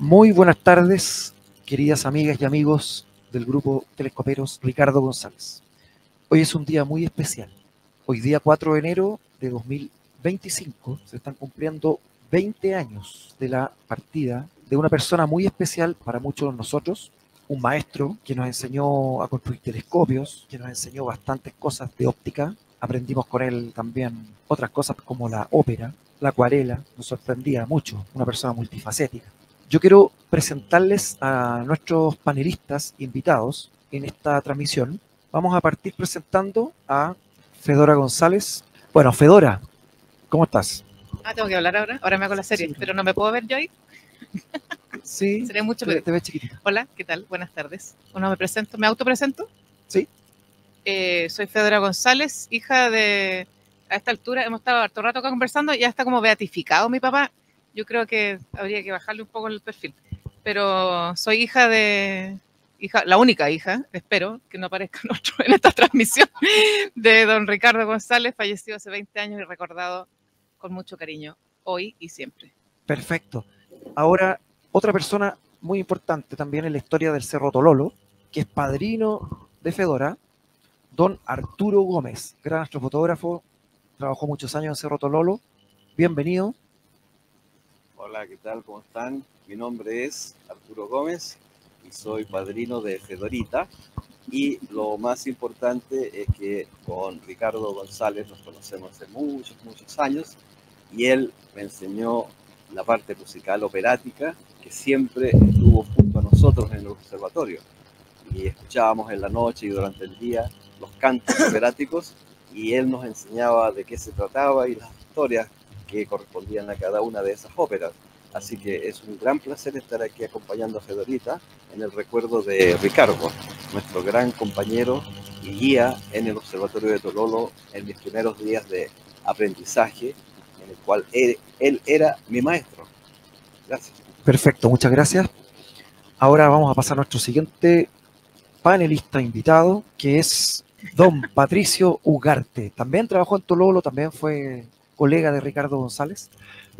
Muy buenas tardes, queridas amigas y amigos del grupo Telescoperos Ricardo González. Hoy es un día muy especial. Hoy día 4 de enero de 2025 se están cumpliendo 20 años de la partida de una persona muy especial para muchos de nosotros, un maestro que nos enseñó a construir telescopios, que nos enseñó bastantes cosas de óptica. Aprendimos con él también otras cosas como la ópera, la acuarela, nos sorprendía mucho, una persona multifacética. Yo quiero presentarles a nuestros panelistas invitados en esta transmisión. Vamos a partir presentando a Fedora González. Bueno, Fedora, ¿cómo estás? Tengo que hablar ahora. Ahora me hago la serie, sí, pero no me puedo ver yo ahí. Sí, sería mucho te ves chiquitita. Hola, ¿qué tal? Buenas tardes. Bueno, me autopresento. Sí. Soy Fedora González, hija de... A esta altura hemos estado harto rato acá conversando, ya está como beatificado mi papá. Yo creo que habría que bajarle un poco el perfil. Pero soy la única hija, espero que no aparezca otro en esta transmisión, de don Ricardo González, fallecido hace 20 años y recordado con mucho cariño hoy y siempre. Perfecto. Ahora, otra persona muy importante también en la historia del Cerro Tololo, que es padrino de Fedora, don Arturo Gómez, gran astrofotógrafo, trabajó muchos años en Cerro Tololo. Bienvenido. Hola, ¿qué tal? ¿Cómo están? Mi nombre es Arturo Gómez y soy padrino de Fedorita. Y lo más importante es que con Ricardo González nos conocemos hace muchos años y él me enseñó la parte musical operática que siempre estuvo junto a nosotros en el observatorio. Y escuchábamos en la noche y durante el día los cantos operáticos y él nos enseñaba de qué se trataba y las historias que correspondían a cada una de esas óperas. Así que es un gran placer estar aquí acompañando a Fedorita en el recuerdo de Ricardo, nuestro gran compañero y guía en el Observatorio de Tololo en mis primeros días de aprendizaje, en el cual él era mi maestro. Gracias. Perfecto, muchas gracias. Ahora vamos a pasar a nuestro siguiente panelista invitado, que es don Patricio Ugarte. También trabajó en Tololo, también fue colega de Ricardo González.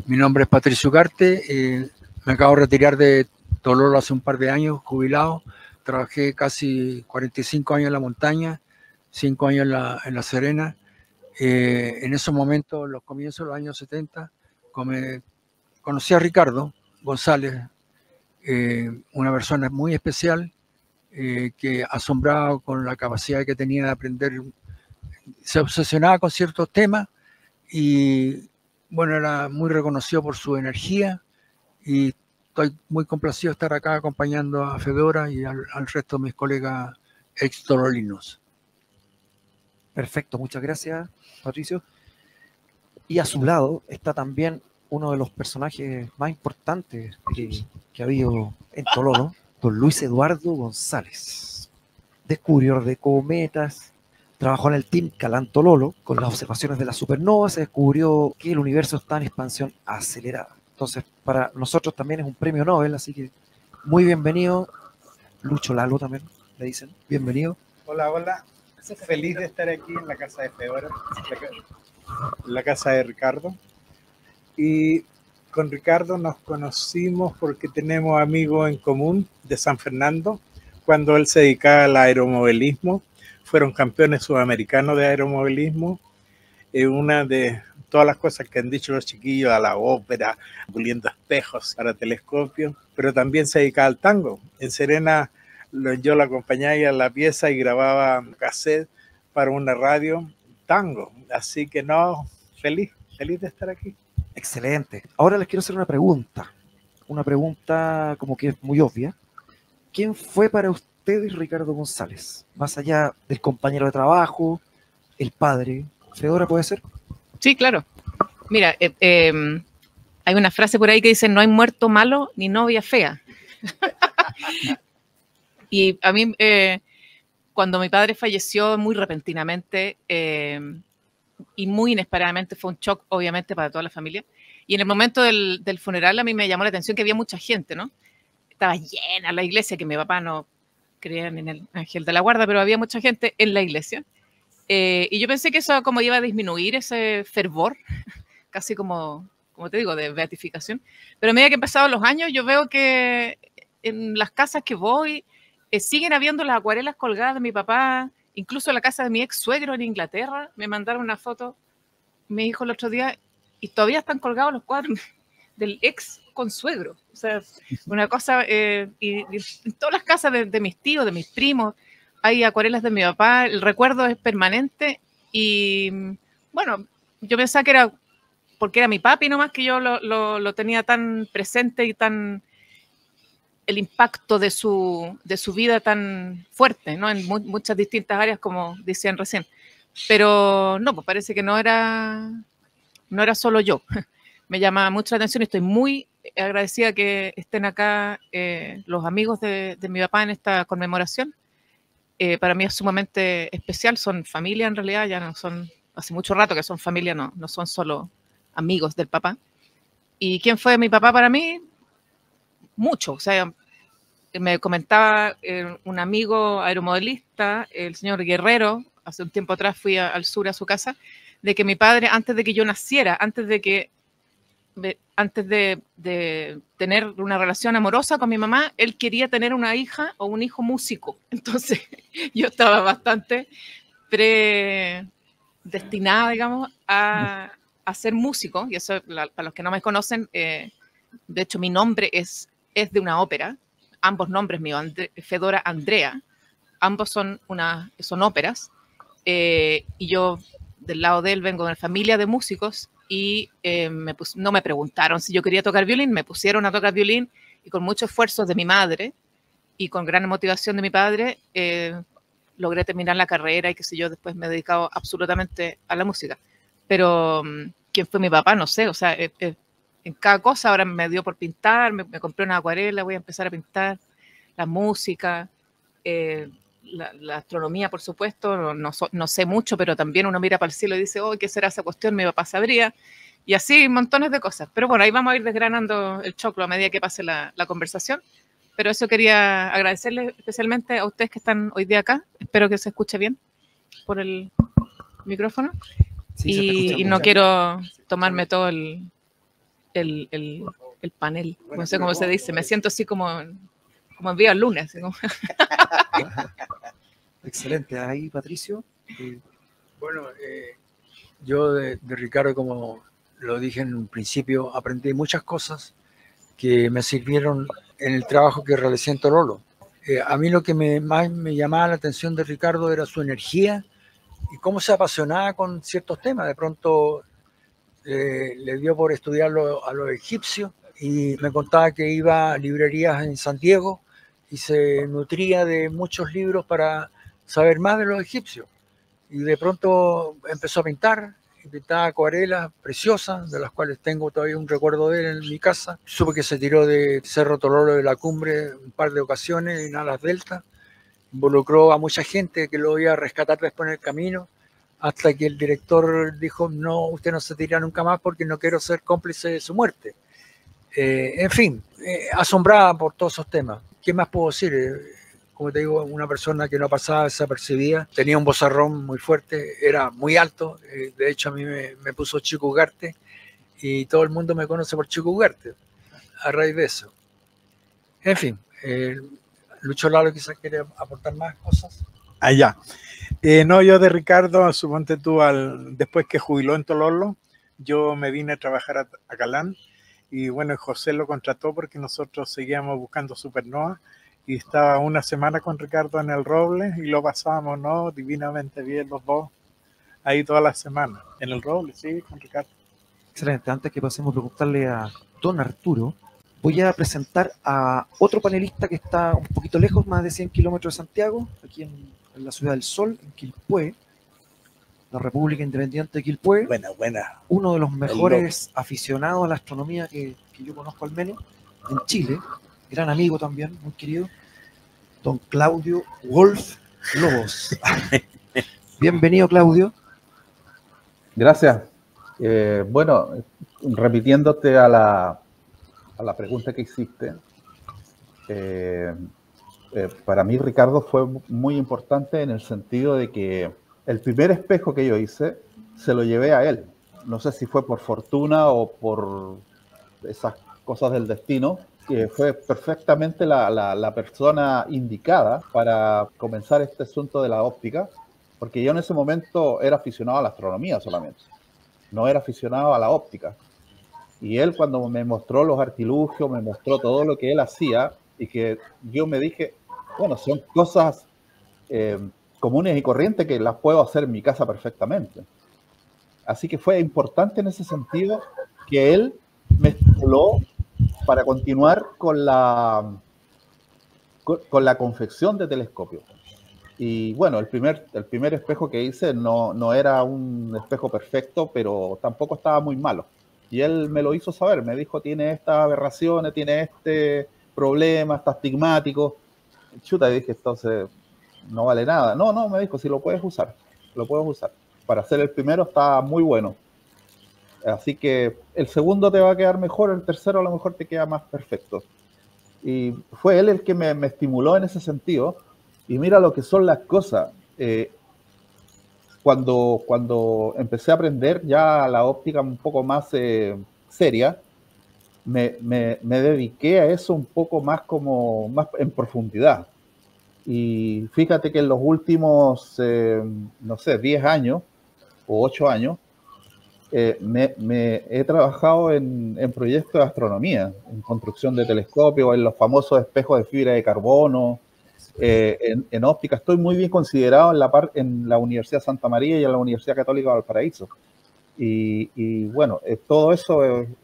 Mi nombre es Patricio Ugarte, me acabo de retirar de Tololo hace un par de años, jubilado. Trabajé casi 45 años en la montaña, 5 años en la Serena. En esos momentos, los comienzos de los años 70, conocí a Ricardo González, una persona muy especial, que asombrado con la capacidad que tenía de aprender, se obsesionaba con ciertos temas y bueno, era muy reconocido por su energía y estoy muy complacido de estar acá acompañando a Fedora y al resto de mis colegas ex-tololinos. Perfecto, muchas gracias, Patricio. Y a su lado está también uno de los personajes más importantes que ha habido en Tololo, don Luis Eduardo González, descubridor de cometas. Trabajó en el Team Calán Tololo. Con las observaciones de la supernova se descubrió que el universo está en expansión acelerada. Entonces, para nosotros también es un premio Nobel, así que muy bienvenido. Lucho Lalo también, le dicen. Bienvenido. Hola, hola. Feliz de estar aquí en la casa de Fedora, la casa de Ricardo. Y con Ricardo nos conocimos porque tenemos amigos en común de San Fernando. Cuando él se dedicaba al aeromodelismo, fueron campeones sudamericanos de aeromodelismo. Una de todas las cosas que han dicho los chiquillos, a la ópera, puliendo espejos para telescopios, pero también se dedicaba al tango. En Serena yo lo acompañaba a la pieza y grababa cassette para una radio tango. Así que no, feliz de estar aquí. Excelente. Ahora les quiero hacer una pregunta como que es muy obvia. ¿Quién fue para ustedes Ricardo González? Más allá del compañero de trabajo, el padre. ¿Fedora puede ser? Sí, claro. Mira, hay una frase por ahí que dice: no hay muerto malo ni novia fea. Y a mí, cuando mi padre falleció muy repentinamente y muy inesperadamente, fue un shock, obviamente, para toda la familia. Y en el momento del funeral a mí me llamó la atención que había mucha gente, ¿no? Estaba llena la iglesia, que mi papá no creía en el ángel de la guarda, pero había mucha gente en la iglesia. Y yo pensé que eso como iba a disminuir ese fervor, casi como como te digo, de beatificación. Pero a medida que han pasado los años, yo veo que en las casas que voy siguen habiendo las acuarelas colgadas de mi papá, incluso en la casa de mi ex suegro en Inglaterra. Me mandaron una foto, mi hijo el otro día, y todavía están colgados los cuadros del ex consuegro. O sea, una cosa, y en todas las casas de mis tíos, de mis primos, hay acuarelas de mi papá, el recuerdo es permanente y bueno, yo pensaba que era porque era mi papi nomás que yo lo tenía tan presente y tan el impacto de su vida tan fuerte, ¿no? En muchas distintas áreas, como decían recién. Pero no, pues parece que no era solo yo. Me llama mucho la atención y estoy muy agradecida que estén acá los amigos de mi papá en esta conmemoración. Para mí es sumamente especial, son familia en realidad, ya no son, hace mucho rato que son familia, no son solo amigos del papá. ¿Y quién fue mi papá para mí? Mucho, o sea, me comentaba un amigo aeromodelista, el señor Guerrero, hace un tiempo atrás fui al sur a su casa, de que mi padre, antes de que yo naciera, antes de tener una relación amorosa con mi mamá, él quería tener una hija o un hijo músico. Entonces yo estaba bastante predestinada, digamos, a ser músico. Y eso, para los que no me conocen, de hecho mi nombre es de una ópera. Ambos nombres míos, Fedora Andrea, ambos son óperas. Y yo, del lado de él, vengo de una familia de músicos y no me preguntaron si yo quería tocar violín, me pusieron a tocar violín y con mucho esfuerzo de mi madre y con gran motivación de mi padre logré terminar la carrera y qué sé yo, después me he dedicado absolutamente a la música. Pero ¿quién fue mi papá? No sé, o sea, en cada cosa ahora me dio por pintar, me compré una acuarela, voy a empezar a pintar, la música, la astronomía, por supuesto, no sé mucho, pero también uno mira para el cielo y dice, oh, ¿qué será esa cuestión? Mi papá sabría. Y así, montones de cosas. Pero bueno, ahí vamos a ir desgranando el choclo a medida que pase la conversación. Pero eso quería agradecerles especialmente a ustedes que están hoy día acá. Espero que se escuche bien por el micrófono. Sí, y no quiero tomarme todo el panel. No sé cómo se dice. Me siento así como en día lunes. ¿No? Excelente. Ahí, Patricio. Bueno, yo de Ricardo, como lo dije en un principio, aprendí muchas cosas que me sirvieron en el trabajo que realicé en Tololo. A mí lo que más me llamaba la atención de Ricardo era su energía y cómo se apasionaba con ciertos temas. De pronto le dio por estudiarlo a los egipcios y me contaba que iba a librerías en San Diego y se nutría de muchos libros para saber más de los egipcios. Y de pronto empezó a pintar, y pintaba acuarelas preciosas, de las cuales tengo todavía un recuerdo de él en mi casa. Supe que se tiró de Cerro Tololo de la Cumbre un par de ocasiones en alas delta. Involucró a mucha gente que lo iba a rescatar después en el camino, hasta que el director dijo, no, usted no se tira nunca más porque no quiero ser cómplice de su muerte. En fin, asombrada por todos esos temas. ¿Qué más puedo decir? Como te digo, una persona que no pasaba desapercibida, tenía un vozarrón muy fuerte, era muy alto, de hecho a mí me puso Chico Ugarte y todo el mundo me conoce por Chico Ugarte a raíz de eso. En fin, Lucho Lalo quizás quiere aportar más cosas. Allá. No, yo de Ricardo, suponte tú, después que jubiló en Tololo, yo me vine a trabajar a Calán y bueno, José lo contrató porque nosotros seguíamos buscando Supernova y estaba una semana con Ricardo en el Roble y lo pasábamos, ¿no? Divinamente bien los dos, ahí toda la semana, en el Roble, sí, con Ricardo. Excelente. Antes que pasemos a preguntarle a don Arturo, voy a presentar a otro panelista que está un poquito lejos, más de 100 kilómetros de Santiago, aquí en la Ciudad del Sol, en Quilpué, la República Independiente de Quilpué. Buena. Uno de los mejores aficionados a la astronomía que yo conozco al menos en Chile, gran amigo también, muy querido, don Claudio Wolf Lobos. Bienvenido, Claudio. Gracias. Bueno, repitiéndote a la pregunta que hiciste, para mí Ricardo fue muy importante en el sentido de que el primer espejo que yo hice se lo llevé a él. no sé si fue por fortuna o por esas cosas del destino, que fue perfectamente la persona indicada para comenzar este asunto de la óptica, porque yo en ese momento era aficionado a la astronomía solamente, no era aficionado a la óptica. Y él cuando me mostró los artilugios, me mostró todo lo que él hacía y que yo me dije, bueno, son cosas comunes y corrientes que las puedo hacer en mi casa perfectamente. Así que fue importante en ese sentido que él me estimuló para continuar con la confección de telescopios. Y bueno, el primer espejo que hice no era un espejo perfecto, pero tampoco estaba muy malo. Y él me lo hizo saber, me dijo, tiene estas aberraciones, tiene este problema, está astigmático. Chuta, y dije, entonces no vale nada. No, me dijo, si lo puedes usar, lo puedes usar. Para hacer el primero está muy bueno. Así que el segundo te va a quedar mejor, el tercero a lo mejor te queda más perfecto. Y fue él el que me estimuló en ese sentido. Y mira lo que son las cosas. Cuando empecé a aprender ya la óptica un poco más seria, me dediqué a eso un poco más más en profundidad. Y fíjate que en los últimos, no sé, 10 años o 8 años, me he trabajado en proyectos de astronomía, en construcción de telescopios, en los famosos espejos de fibra de carbono, en óptica. Estoy muy bien considerado en la Universidad Santa María y en la Universidad Católica de Valparaíso. Y bueno, todo eso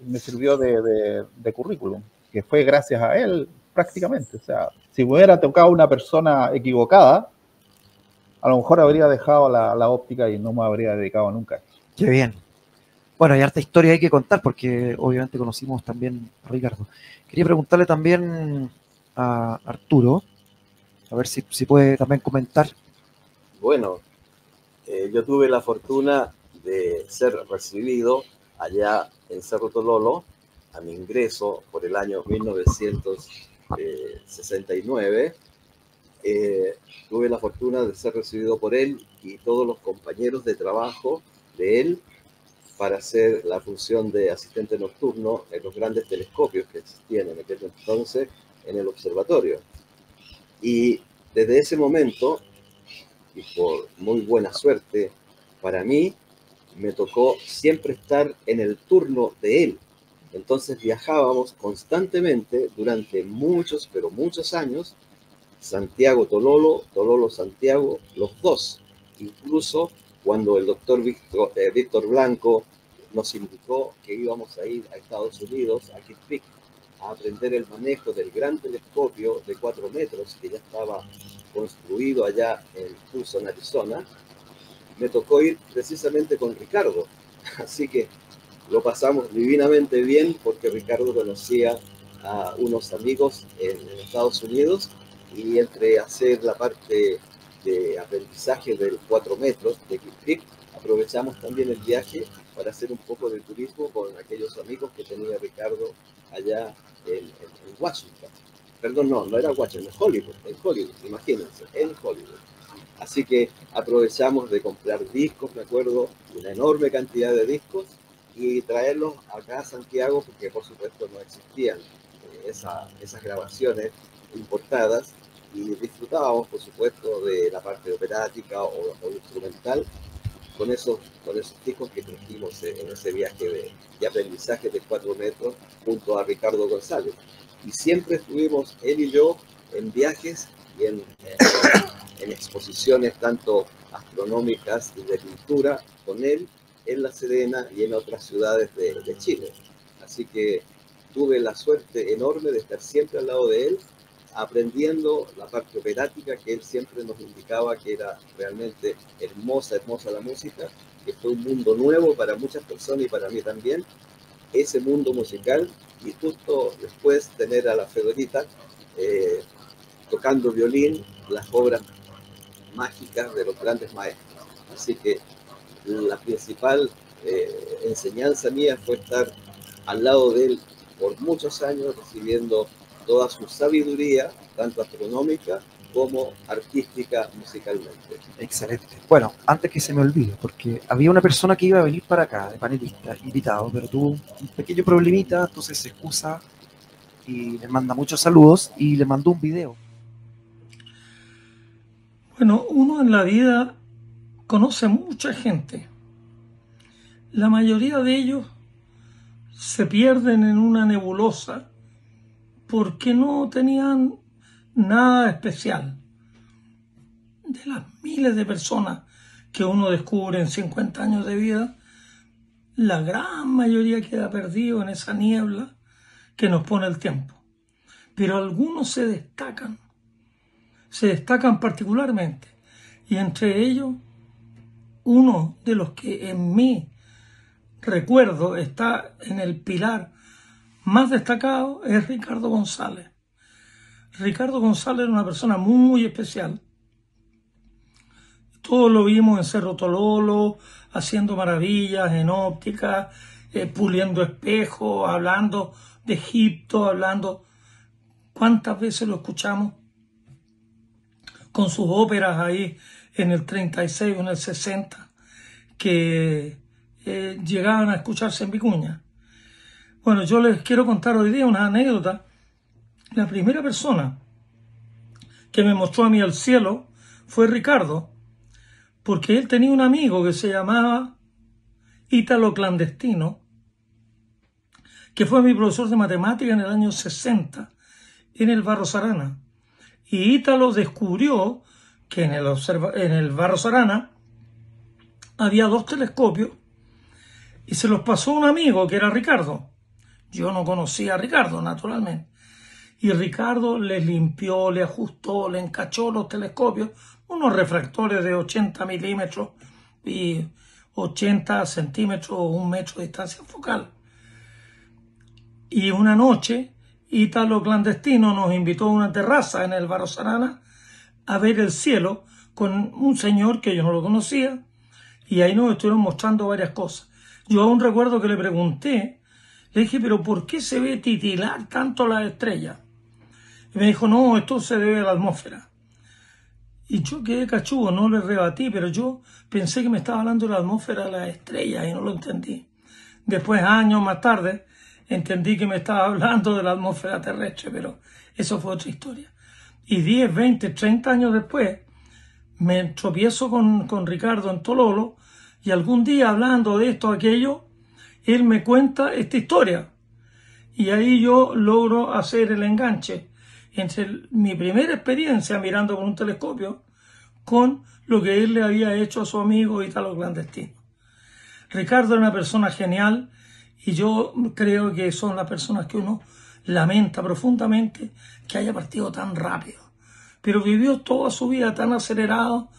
me sirvió de currículum, que fue gracias a él prácticamente. O sea, si me hubiera tocado una persona equivocada, a lo mejor habría dejado la óptica y no me habría dedicado nunca. Qué bien. Bueno, hay harta historia hay que contar porque obviamente conocimos también a Ricardo. Quería preguntarle también a Arturo, a ver si puede también comentar. Bueno, yo tuve la fortuna de ser recibido allá en Cerro Tololo a mi ingreso por el año 1969. Tuve la fortuna de ser recibido por él y todos los compañeros de trabajo de él para hacer la función de asistente nocturno en los grandes telescopios que existían en aquel entonces en el observatorio. Y desde ese momento, y por muy buena suerte para mí, me tocó siempre estar en el turno de él. Entonces viajábamos constantemente durante muchos, pero muchos años, Santiago-Tololo, Tololo-Santiago, los dos. Incluso cuando el doctor Víctor Blanco nos indicó que íbamos a ir a Estados Unidos, a Kitt Peak, a aprender el manejo del gran telescopio de 4 metros que ya estaba construido allá en Tucson, Arizona, me tocó ir precisamente con Ricardo. Así que lo pasamos divinamente bien porque Ricardo conocía a unos amigos en Estados Unidos y entre hacer la parte de aprendizaje del 4 metros de Kitt Peak, aprovechamos también el viaje para hacer un poco de turismo con aquellos amigos que tenía Ricardo allá en Washington. Perdón, no era Washington, en Hollywood, imagínense, en Hollywood. Así que aprovechamos de comprar discos, me acuerdo, una enorme cantidad de discos y traerlos acá a Santiago porque por supuesto no existían esas grabaciones importadas y disfrutábamos por supuesto de la parte operática o instrumental con esos discos que trajimos en ese viaje de aprendizaje de 4 metros junto a Ricardo González. Y siempre estuvimos él y yo en viajes y en exposiciones tanto astronómicas y de pintura con él en La Serena y en otras ciudades de Chile. Así que tuve la suerte enorme de estar siempre al lado de él, aprendiendo la parte operática que él siempre nos indicaba que era realmente hermosa la música, que fue un mundo nuevo para muchas personas y para mí también, ese mundo musical, y justo después tener a la Fedorita tocando violín, las obras mágicas de los grandes maestros. Así que la principal enseñanza mía fue estar al lado de él por muchos años, recibiendo toda su sabiduría, tanto astronómica como artística musicalmente. Excelente. Bueno, antes que se me olvide, porque había una persona que iba a venir para acá, de panelista, invitado, pero tuvo un pequeño problemita, entonces se excusa y le manda muchos saludos y le mandó un video. Bueno, uno en la vida conoce mucha gente. La mayoría de ellos se pierden en una nebulosa porque no tenían nada especial. De las miles de personas que uno descubre en 50 años de vida, la gran mayoría queda perdido en esa niebla que nos pone el tiempo. Pero algunos se destacan particularmente. Y entre ellos, uno de los que en mi recuerdo está en el pilar más destacado es Ricardo González. Ricardo González era una persona muy especial. Todos lo vimos en Cerro Tololo, haciendo maravillas en óptica, puliendo espejos, hablando de Egipto, hablando. ¿Cuántas veces lo escuchamos con sus óperas ahí en el 36 o en el 60 que llegaban a escucharse en Vicuña? Bueno, yo les quiero contar hoy día una anécdota. La primera persona que me mostró a mí el cielo fue Ricardo, porque él tenía un amigo que se llamaba Ítalo Clandestino, que fue mi profesor de matemática en el año 60 en el Barros Arana. Y Ítalo descubrió que en el Barros Arana había 2 telescopios y se los pasó a un amigo que era Ricardo. Yo no conocía a Ricardo, naturalmente. Y Ricardo les limpió, le ajustó, le encachó los telescopios, unos refractores de 80 milímetros y 80 centímetros o 1 metro de distancia focal. Y una noche, Ítalo Clandestino nos invitó a una terraza en el Barros Arana a ver el cielo con un señor que yo no lo conocía, y ahí nos estuvieron mostrando varias cosas. Yo aún recuerdo que le pregunté, le dije, pero ¿por qué se ve titilar tanto las estrellas? Y me dijo, no, esto se debe a la atmósfera. Y yo quedé cachudo, no le rebatí, pero yo pensé que me estaba hablando de la atmósfera de las estrellas y no lo entendí. Después, años más tarde, entendí que me estaba hablando de la atmósfera terrestre, pero eso fue otra historia. Y 10, 20, 30 años después, me tropiezo con Ricardo en Tololo, y algún día, hablando de esto o aquello, él me cuenta esta historia. Y ahí yo logro hacer el enganche entre mi primera experiencia mirando con un telescopio con lo que él le había hecho a su amigo Ítalo Clandestino. Ricardo era una persona genial, y yo creo que son las personas que uno lamenta profundamente que haya partido tan rápido. Pero vivió toda su vida tan acelerado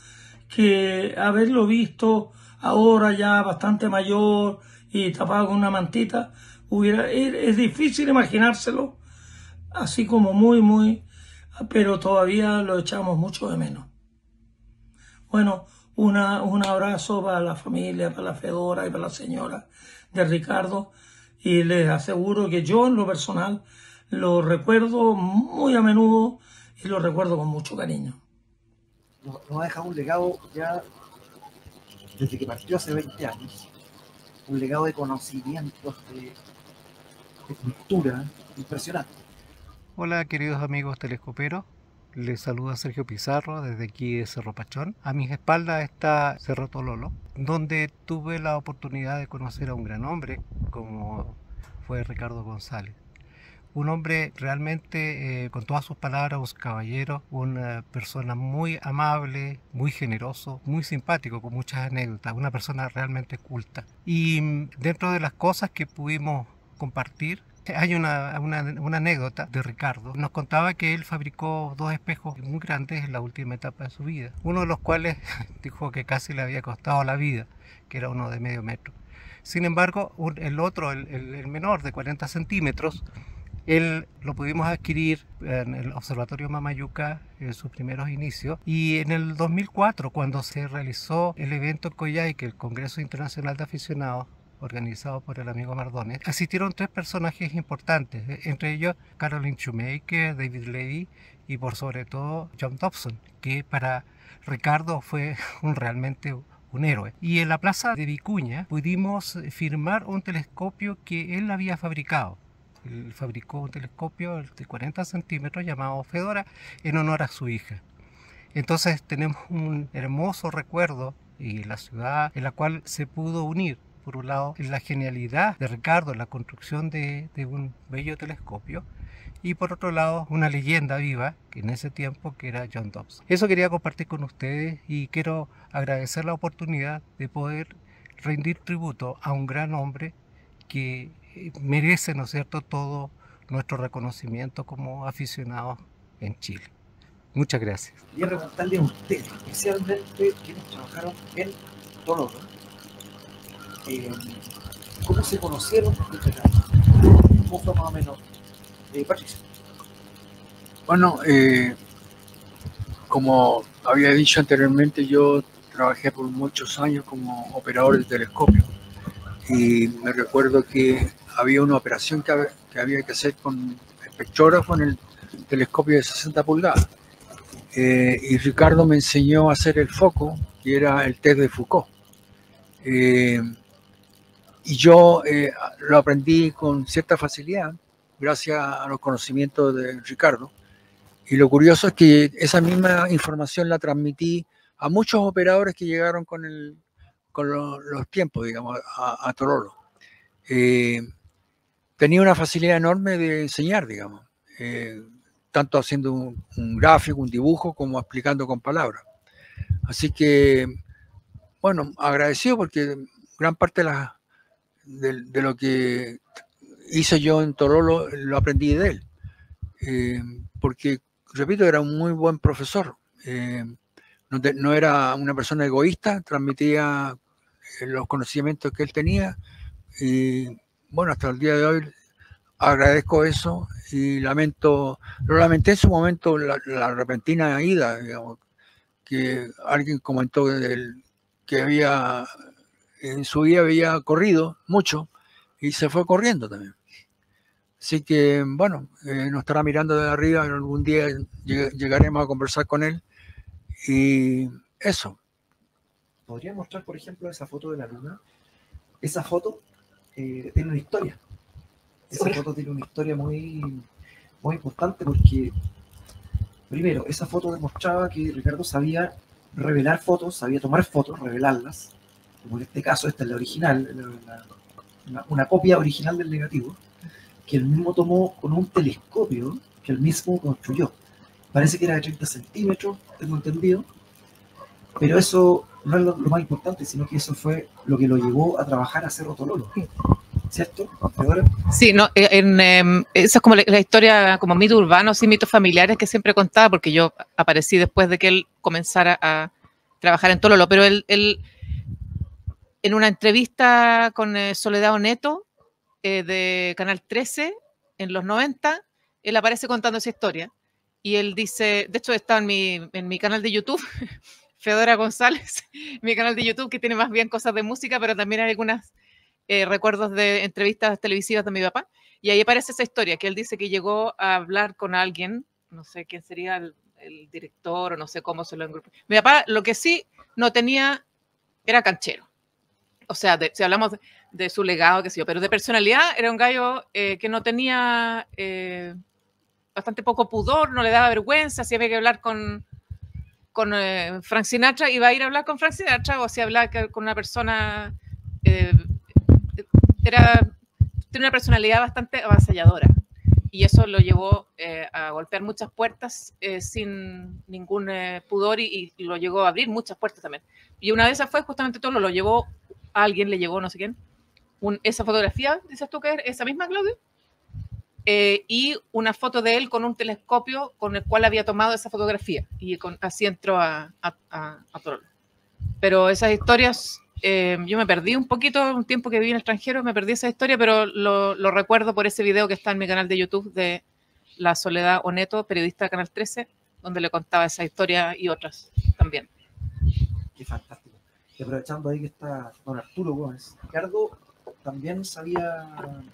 que haberlo visto ahora ya bastante mayor y tapado con una mantita, es difícil imaginárselo así como muy, pero todavía lo echamos mucho de menos. Bueno, un abrazo para la familia, para la Fedora y para la señora de Ricardo, y les aseguro que yo en lo personal lo recuerdo muy a menudo y lo recuerdo con mucho cariño. Nos ha dejado un legado ya desde que partió hace 20 años, un legado de conocimientos, de cultura impresionante. Hola queridos amigos telescoperos, les saluda Sergio Pizarro desde aquí de Cerro Pachón. A mis espaldas está Cerro Tololo, donde tuve la oportunidad de conocer a un gran hombre como fue Ricardo González. Un hombre realmente, con todas sus palabras, un caballero, una persona muy amable, muy generoso, muy simpático, con muchas anécdotas, una persona realmente culta. Y dentro de las cosas que pudimos compartir, hay una anécdota de Ricardo. Nos contaba que él fabricó 2 espejos muy grandes en la última etapa de su vida, uno de los cuales dijo que casi le había costado la vida, que era uno de medio metro. Sin embargo, el otro, el menor de 40 centímetros, él lo pudimos adquirir en el Observatorio Mamayuca en sus primeros inicios, y en el 2004, cuando se realizó el evento en Coyhaique, el Congreso Internacional de Aficionados, organizado por el amigo Mardones, asistieron 3 personajes importantes, entre ellos Caroline Shoemaker, David Levy y por sobre todo John Dobson, que para Ricardo fue realmente un héroe. Y en la plaza de Vicuña pudimos firmar un telescopio que él había fabricado. Él fabricó un telescopio de 40 centímetros llamado Fedora en honor a su hija. Entonces tenemos un hermoso recuerdo y la ciudad en la cual se pudo unir, por un lado, la genialidad de Ricardo en la construcción de un bello telescopio, y por otro lado, una leyenda viva, que en ese tiempo que era John Dobson. Eso quería compartir con ustedes y quiero agradecer la oportunidad de poder rendir tributo a un gran hombre que merece, ¿no es cierto?, todo nuestro reconocimiento como aficionados en Chile. Muchas gracias. Quería preguntarle a usted, especialmente quienes trabajaron en Tololo, ¿cómo se conocieron? ¿Cómo fue más o menos? Patricio. Bueno, como había dicho anteriormente, yo trabajé por muchos años como operador de telescopio y me recuerdo que había una operación que había que hacer con espectrógrafo en el telescopio de 60 pulgadas. Y Ricardo me enseñó a hacer el foco, que era el test de Foucault. Y yo lo aprendí con cierta facilidad, gracias a los conocimientos de Ricardo. Y lo curioso es que esa misma información la transmití a muchos operadores que llegaron con los tiempos, digamos, a Tololo. Tenía una facilidad enorme de enseñar, digamos. Tanto haciendo un gráfico, un dibujo, como explicando con palabras. Así que, bueno, agradecido porque gran parte de lo que hice yo en Tololo lo aprendí de él. Porque, repito, era un muy buen profesor. No era una persona egoísta, transmitía los conocimientos que él tenía. Y, bueno, hasta el día de hoy agradezco eso y lo lamenté en su momento la repentina ida, digamos, que alguien comentó que en su vida había corrido mucho y se fue corriendo también. Así que, bueno, nos estará mirando de arriba, algún día llegaremos a conversar con él y eso. ¿Podría mostrar, por ejemplo, esa foto de la luna? Esa foto tiene una historia. Esa foto tiene una historia muy, muy importante porque, primero, esa foto demostraba que Ricardo sabía revelar fotos, sabía tomar fotos, revelarlas, como en este caso esta es la original, una copia original del negativo, que él mismo tomó con un telescopio que él mismo construyó. Parece que era de 30 centímetros, tengo entendido, pero eso no es lo más importante, sino que eso fue lo que lo llevó a trabajar a Cerro Tololo. ¿Cierto? ¿Ahora? Sí, no, esa es como la historia, como mito urbano, sí, mitos familiares que siempre contaba, porque yo aparecí después de que él comenzara a trabajar en Tololo, pero él en una entrevista con Soledad Oneto de Canal 13 en los 90, él aparece contando esa historia y él dice, de hecho está en mi canal de YouTube, Fedora González, mi canal de YouTube que tiene más bien cosas de música, pero también hay algunas recuerdos de entrevistas televisivas de mi papá, y ahí aparece esa historia, que él dice que llegó a hablar con alguien, no sé quién sería el director o no sé cómo se lo engrupó. Mi papá lo que sí no tenía era canchero, o sea, si hablamos de su legado, qué sé yo, pero de personalidad era un gallo que no tenía bastante poco pudor, no le daba vergüenza, si había que hablar con Frank Sinatra, iba a ir a hablar con Frank Sinatra, o si hablaba con una persona... tiene una personalidad bastante avasalladora y eso lo llevó a golpear muchas puertas sin ningún pudor y lo llegó a abrir muchas puertas también. Y una de esas fue justamente todo, lo llevó a alguien, le llegó no sé quién, esa fotografía, dices tú que es esa misma, Claudio, y una foto de él con un telescopio con el cual había tomado esa fotografía y así entró a Tololo. Pero esas historias... yo me perdí un poquito, un tiempo que viví en el extranjero, me perdí esa historia, pero lo recuerdo por ese video que está en mi canal de YouTube de la Soledad Oneto, periodista de Canal 13, donde le contaba esa historia y otras también. Qué fantástico. Y aprovechando ahí que está don Arturo Gómez, Ricardo también sabía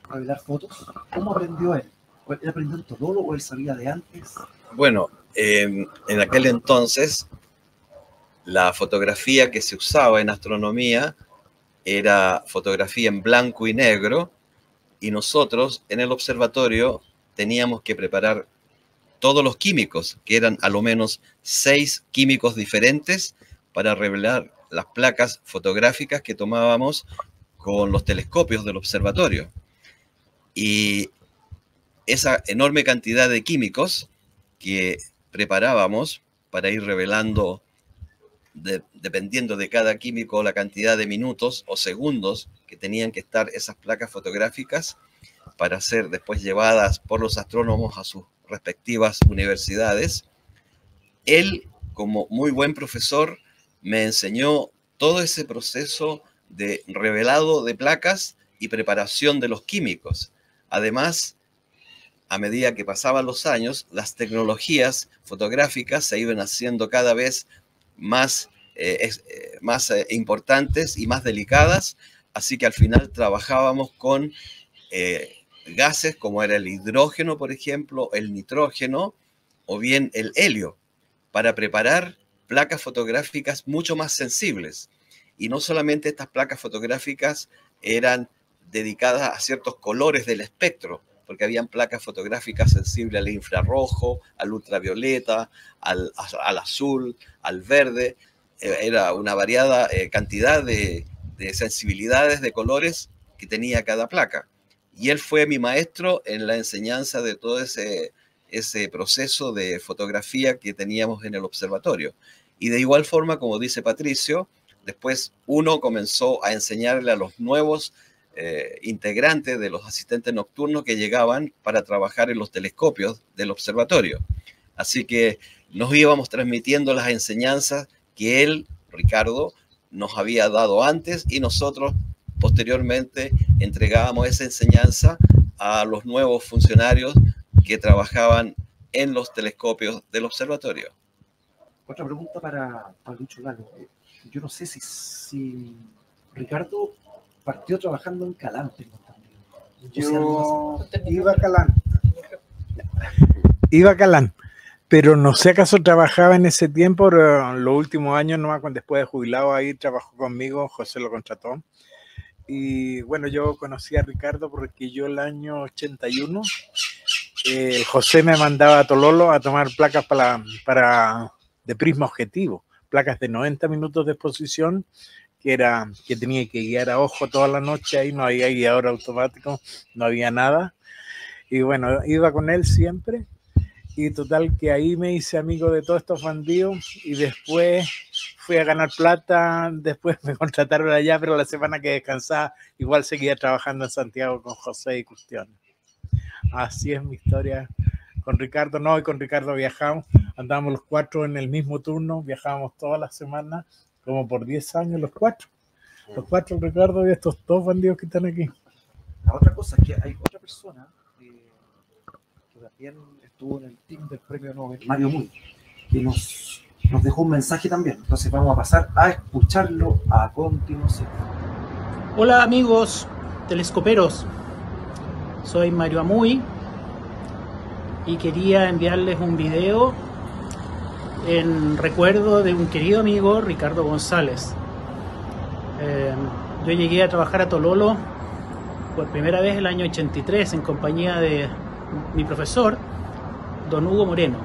revelar fotos. ¿Cómo aprendió él? ¿Él aprendió en Tololo o él sabía de antes? Bueno, en aquel entonces la fotografía que se usaba en astronomía era fotografía en blanco y negro, y nosotros en el observatorio teníamos que preparar todos los químicos, que eran a lo menos 6 químicos diferentes, para revelar las placas fotográficas que tomábamos con los telescopios del observatorio. Y esa enorme cantidad de químicos que preparábamos para ir revelando, dependiendo de cada químico, la cantidad de minutos o segundos que tenían que estar esas placas fotográficas para ser después llevadas por los astrónomos a sus respectivas universidades. Él, como muy buen profesor, me enseñó todo ese proceso de revelado de placas y preparación de los químicos. Además, a medida que pasaban los años, las tecnologías fotográficas se iban haciendo cada vez más importantes y más delicadas, así que al final trabajábamos con gases como era el hidrógeno, por ejemplo, el nitrógeno o bien el helio, para preparar placas fotográficas mucho más sensibles. Y no solamente estas placas fotográficas eran dedicadas a ciertos colores del espectro, porque habían placas fotográficas sensibles al infrarrojo, al ultravioleta, al azul, al verde. Era una variada cantidad de sensibilidades de colores que tenía cada placa. Y él fue mi maestro en la enseñanza de todo ese proceso de fotografía que teníamos en el observatorio. Y de igual forma, como dice Patricio, después uno comenzó a enseñarle a los nuevos integrantes de los asistentes nocturnos que llegaban para trabajar en los telescopios del observatorio. Así que nos íbamos transmitiendo las enseñanzas que él, Ricardo, nos había dado antes, y nosotros posteriormente entregábamos esa enseñanza a los nuevos funcionarios que trabajaban en los telescopios del observatorio. Otra pregunta para Lucho Lalo. Yo no sé si Ricardo partió trabajando en Calán, tengo entendido. Yo iba a Calán, pero no sé acaso trabajaba en ese tiempo, pero en los últimos años, nomás cuando después de jubilado, ahí trabajó conmigo, José lo contrató. Y bueno, yo conocí a Ricardo porque yo el año 81, José me mandaba a Tololo a tomar placas de prisma objetivo, placas de 90 minutos de exposición, que tenía que guiar a ojo toda la noche, ahí no había guiador automático, no había nada. Y bueno, iba con él siempre, y total que ahí me hice amigo de todos estos bandidos, y después fui a ganar plata, después me contrataron allá, pero la semana que descansaba igual seguía trabajando en Santiago con José y cuestiones. Así es mi historia con Ricardo. No, y con Ricardo viajamos, andábamos los 4 en el mismo turno, viajábamos todas las semanas, como por 10 años los 4. Los 4, Ricardo, y estos 2 bandidos que están aquí. La otra cosa es que hay otra persona que también estuvo en el team del premio Nobel, Mario Muy, que nos dejó un mensaje también. Entonces vamos a pasar a escucharlo a continuación. Hola amigos telescoperos, soy Mario Amuy y quería enviarles un video en recuerdo de un querido amigo, Ricardo González. Yo llegué a trabajar a Tololo por primera vez el año 83 en compañía de mi profesor, don Hugo Moreno,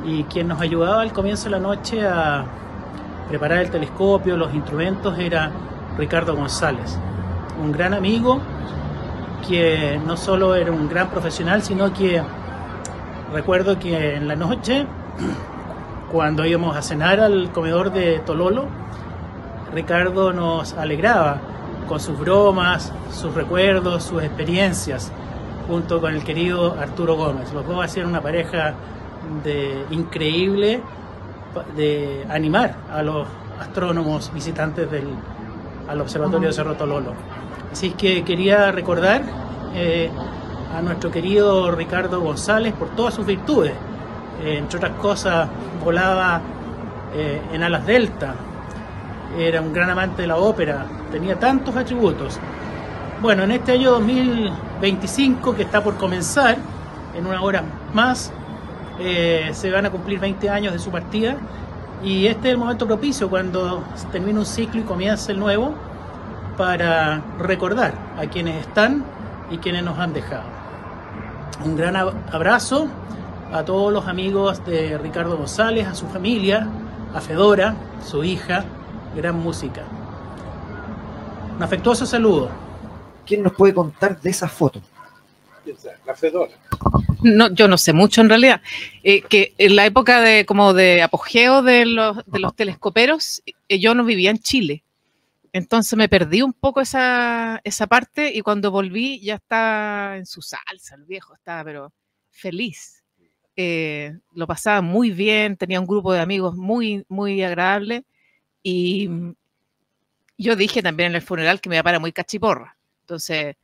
y quien nos ayudaba al comienzo de la noche a preparar el telescopio, los instrumentos, era Ricardo González, un gran amigo que no solo era un gran profesional, sino que recuerdo que en la noche, cuando íbamos a cenar al comedor de Tololo, Ricardo nos alegraba con sus bromas, sus recuerdos, sus experiencias, junto con el querido Arturo Gómez. Los dos hacían una pareja increíble de animar a los astrónomos visitantes al observatorio de Cerro Tololo. Así que quería recordar a nuestro querido Ricardo González por todas sus virtudes. Entre otras cosas, volaba en alas delta, era un gran amante de la ópera, tenía tantos atributos, Bueno, en este año 2025, que está por comenzar, en una hora más, se van a cumplir 20 años de su partida, y este es el momento propicio cuando termina un ciclo y comienza el nuevo, para recordar a quienes están y quienes nos han dejado. Un gran abrazo a todos los amigos de Ricardo González, a su familia, a Fedora, su hija, gran música. Un afectuoso saludo. ¿Quién nos puede contar de esa foto? La Fedora. No, yo no sé mucho en realidad. Que en la época de como de apogeo de los telescoperos, yo no vivía en Chile. Entonces me perdí un poco esa parte, y cuando volví ya estaba en su salsa, el viejo estaba pero feliz. Lo pasaba muy bien, tenía un grupo de amigos muy, muy agradable, y yo dije también en el funeral que mi papá era muy cachiporra. Entonces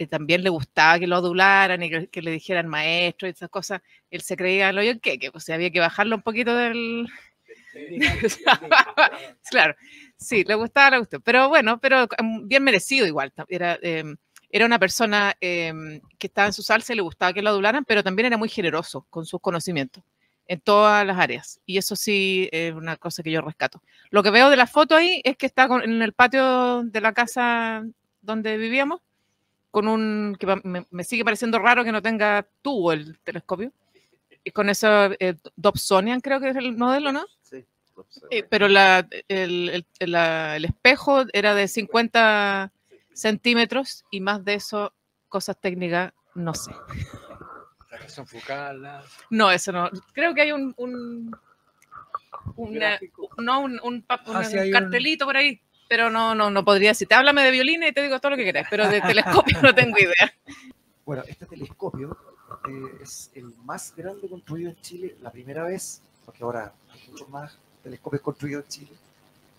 también le gustaba que lo adularan y que le dijeran maestro y esas cosas. Él se creía lo yo que pues había que bajarlo un poquito del... Claro, sí, le gustaba, pero bueno, pero bien merecido igual. Era una persona que estaba en su salsa y le gustaba que lo adularan, pero también era muy generoso con sus conocimientos en todas las áreas, y eso sí es una cosa que yo rescato. Lo que veo de la foto ahí es que está en el patio de la casa donde vivíamos, con que me sigue pareciendo raro que no tenga tubo el telescopio, y con eso Dobsonian creo que es el modelo, ¿no? Sí. Pero el espejo era de 50 centímetros, y más de eso, cosas técnicas, no sé. La reacción focal. No, eso no. Creo que hay un cartelito por ahí, pero no podría decirte. Háblame de violines y te digo todo lo que quieras, pero de telescopio no tengo idea. Bueno, este telescopio es el más grande construido en Chile, la primera vez, porque ahora hay muchos más telescopios construidos en Chile,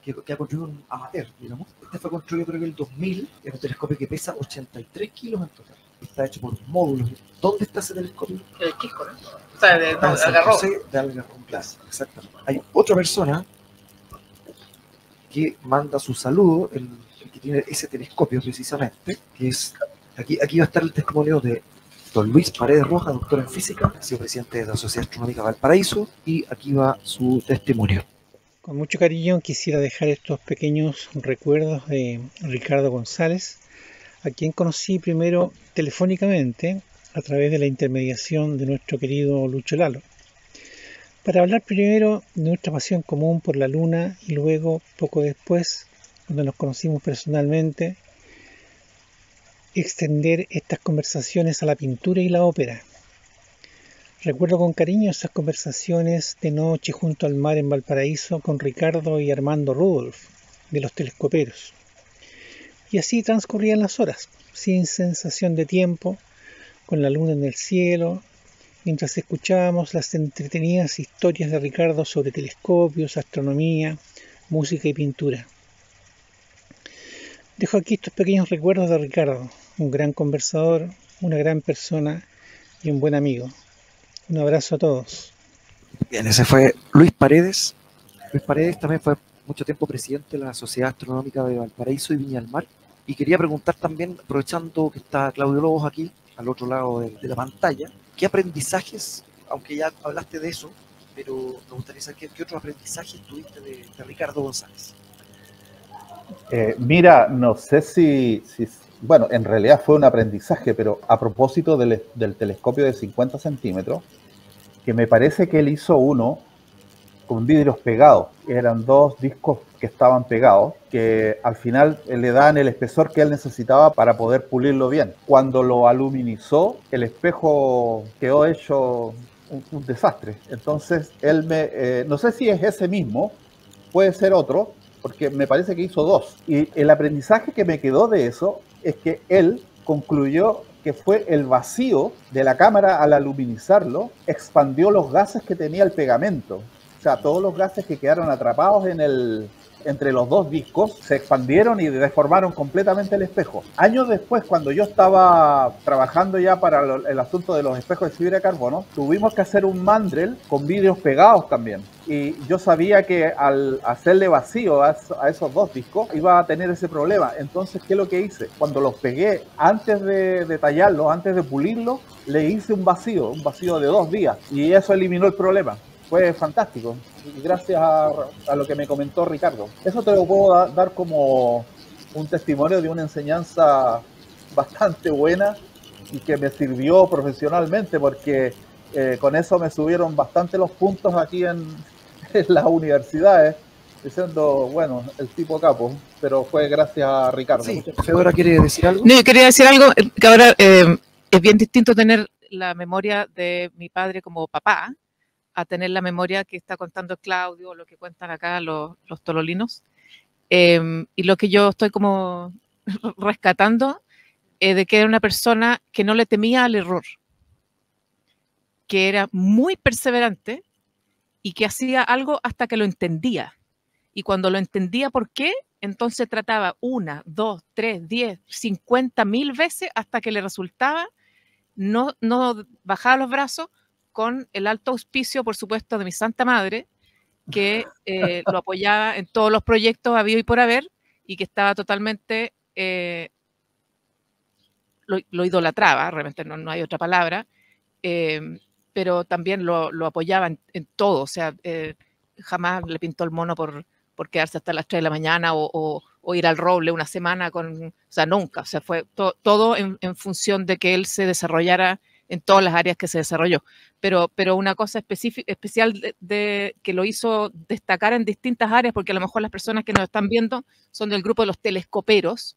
que ha construido un amateur, digamos. Este fue construido creo que en el 2000, es un telescopio que pesa 83 kilos en total. Está hecho por módulos. ¿Dónde está ese telescopio? El Quisco, ¿no? O sea, de Algarrobo. De Algarrobo, claro, exactamente. Hay otra persona que manda su saludo, el que tiene ese telescopio precisamente, que es, aquí va a estar el testimonio de don Luis Paredes Rojas, doctor en física, ha sido presidente de la Sociedad Astronómica Valparaíso, y aquí va su testimonio. Con mucho cariño quisiera dejar estos pequeños recuerdos de Ricardo González, a quien conocí primero telefónicamente a través de la intermediación de nuestro querido Lucho Lalo, para hablar primero de nuestra pasión común por la luna, y luego, poco después, cuando nos conocimos personalmente, extender estas conversaciones a la pintura y la ópera. Recuerdo con cariño esas conversaciones de noche junto al mar en Valparaíso con Ricardo y Armando Rudolph, de los telescoperos. Y así transcurrían las horas, sin sensación de tiempo, con la luna en el cielo, mientras escuchábamos las entretenidas historias de Ricardo sobre telescopios, astronomía, música y pintura. Dejo aquí estos pequeños recuerdos de Ricardo, un gran conversador, una gran persona y un buen amigo. Un abrazo a todos. Bien, ese fue Luis Paredes. Luis Paredes también fue mucho tiempo presidente de la Sociedad Astronómica de Valparaíso y Viña del Mar. Y quería preguntar también, aprovechando que está Claudio Lobos aquí, al otro lado de la pantalla, ¿qué aprendizajes, aunque ya hablaste de eso, pero me gustaría saber qué otros aprendizajes tuviste de Ricardo González? Mira, no sé si, bueno, en realidad fue un aprendizaje, pero a propósito del telescopio de 50 centímetros, que me parece que él hizo uno con vidrios pegados. Eran dos discos que estaban pegados, que al final le daban el espesor que él necesitaba para poder pulirlo bien. Cuando lo aluminizó, el espejo quedó hecho un desastre. Entonces, él no sé si es ese mismo, puede ser otro, porque me parece que hizo dos. Y el aprendizaje que me quedó de eso es que él concluyó que fue el vacío de la cámara al aluminizarlo, expandió los gases que tenía el pegamento. O sea, todos los gases que quedaron atrapados entre los dos discos se expandieron y deformaron completamente el espejo. Años después, cuando yo estaba trabajando ya para el asunto de los espejos de fibra de carbono, tuvimos que hacer un mandrel con vidrios pegados también. Y yo sabía que al hacerle vacío a esos dos discos iba a tener ese problema. Entonces, ¿qué es lo que hice? Cuando los pegué, antes de tallarlos, antes de pulirlos, le hice un vacío de 2 días. Y eso eliminó el problema. Fue fantástico. Gracias a lo que me comentó Ricardo. Eso te lo puedo dar como un testimonio de una enseñanza bastante buena y que me sirvió profesionalmente, porque con eso me subieron bastante los puntos aquí en las universidades, diciendo, bueno, el tipo capo, pero fue gracias a Ricardo. Sí, Fedora quiere decir algo. No, yo quería decir algo, que ahora es bien distinto tener la memoria de mi padre como papá a tener la memoria que está contando Claudio, lo que cuentan acá los tololinos. Y lo que yo estoy como rescatando de que era una persona que no le temía al error, que era muy perseverante y que hacía algo hasta que lo entendía. Y cuando lo entendía por qué, entonces trataba 1, 2, 3, 10, 50.000 veces hasta que le resultaba, no bajaba los brazos, con el alto auspicio, por supuesto, de mi Santa Madre, que lo apoyaba en todos los proyectos habido y por haber, y que estaba totalmente, lo idolatraba, realmente no hay otra palabra, pero también lo apoyaba en todo, o sea, jamás le pintó el mono por quedarse hasta las 3 de la mañana o ir al Roble una semana, o sea, nunca, o sea, fue todo en función de que él se desarrollara en todas las áreas que se desarrolló, pero una cosa especial de que lo hizo destacar en distintas áreas, porque a lo mejor las personas que nos están viendo son del grupo de los telescoperos,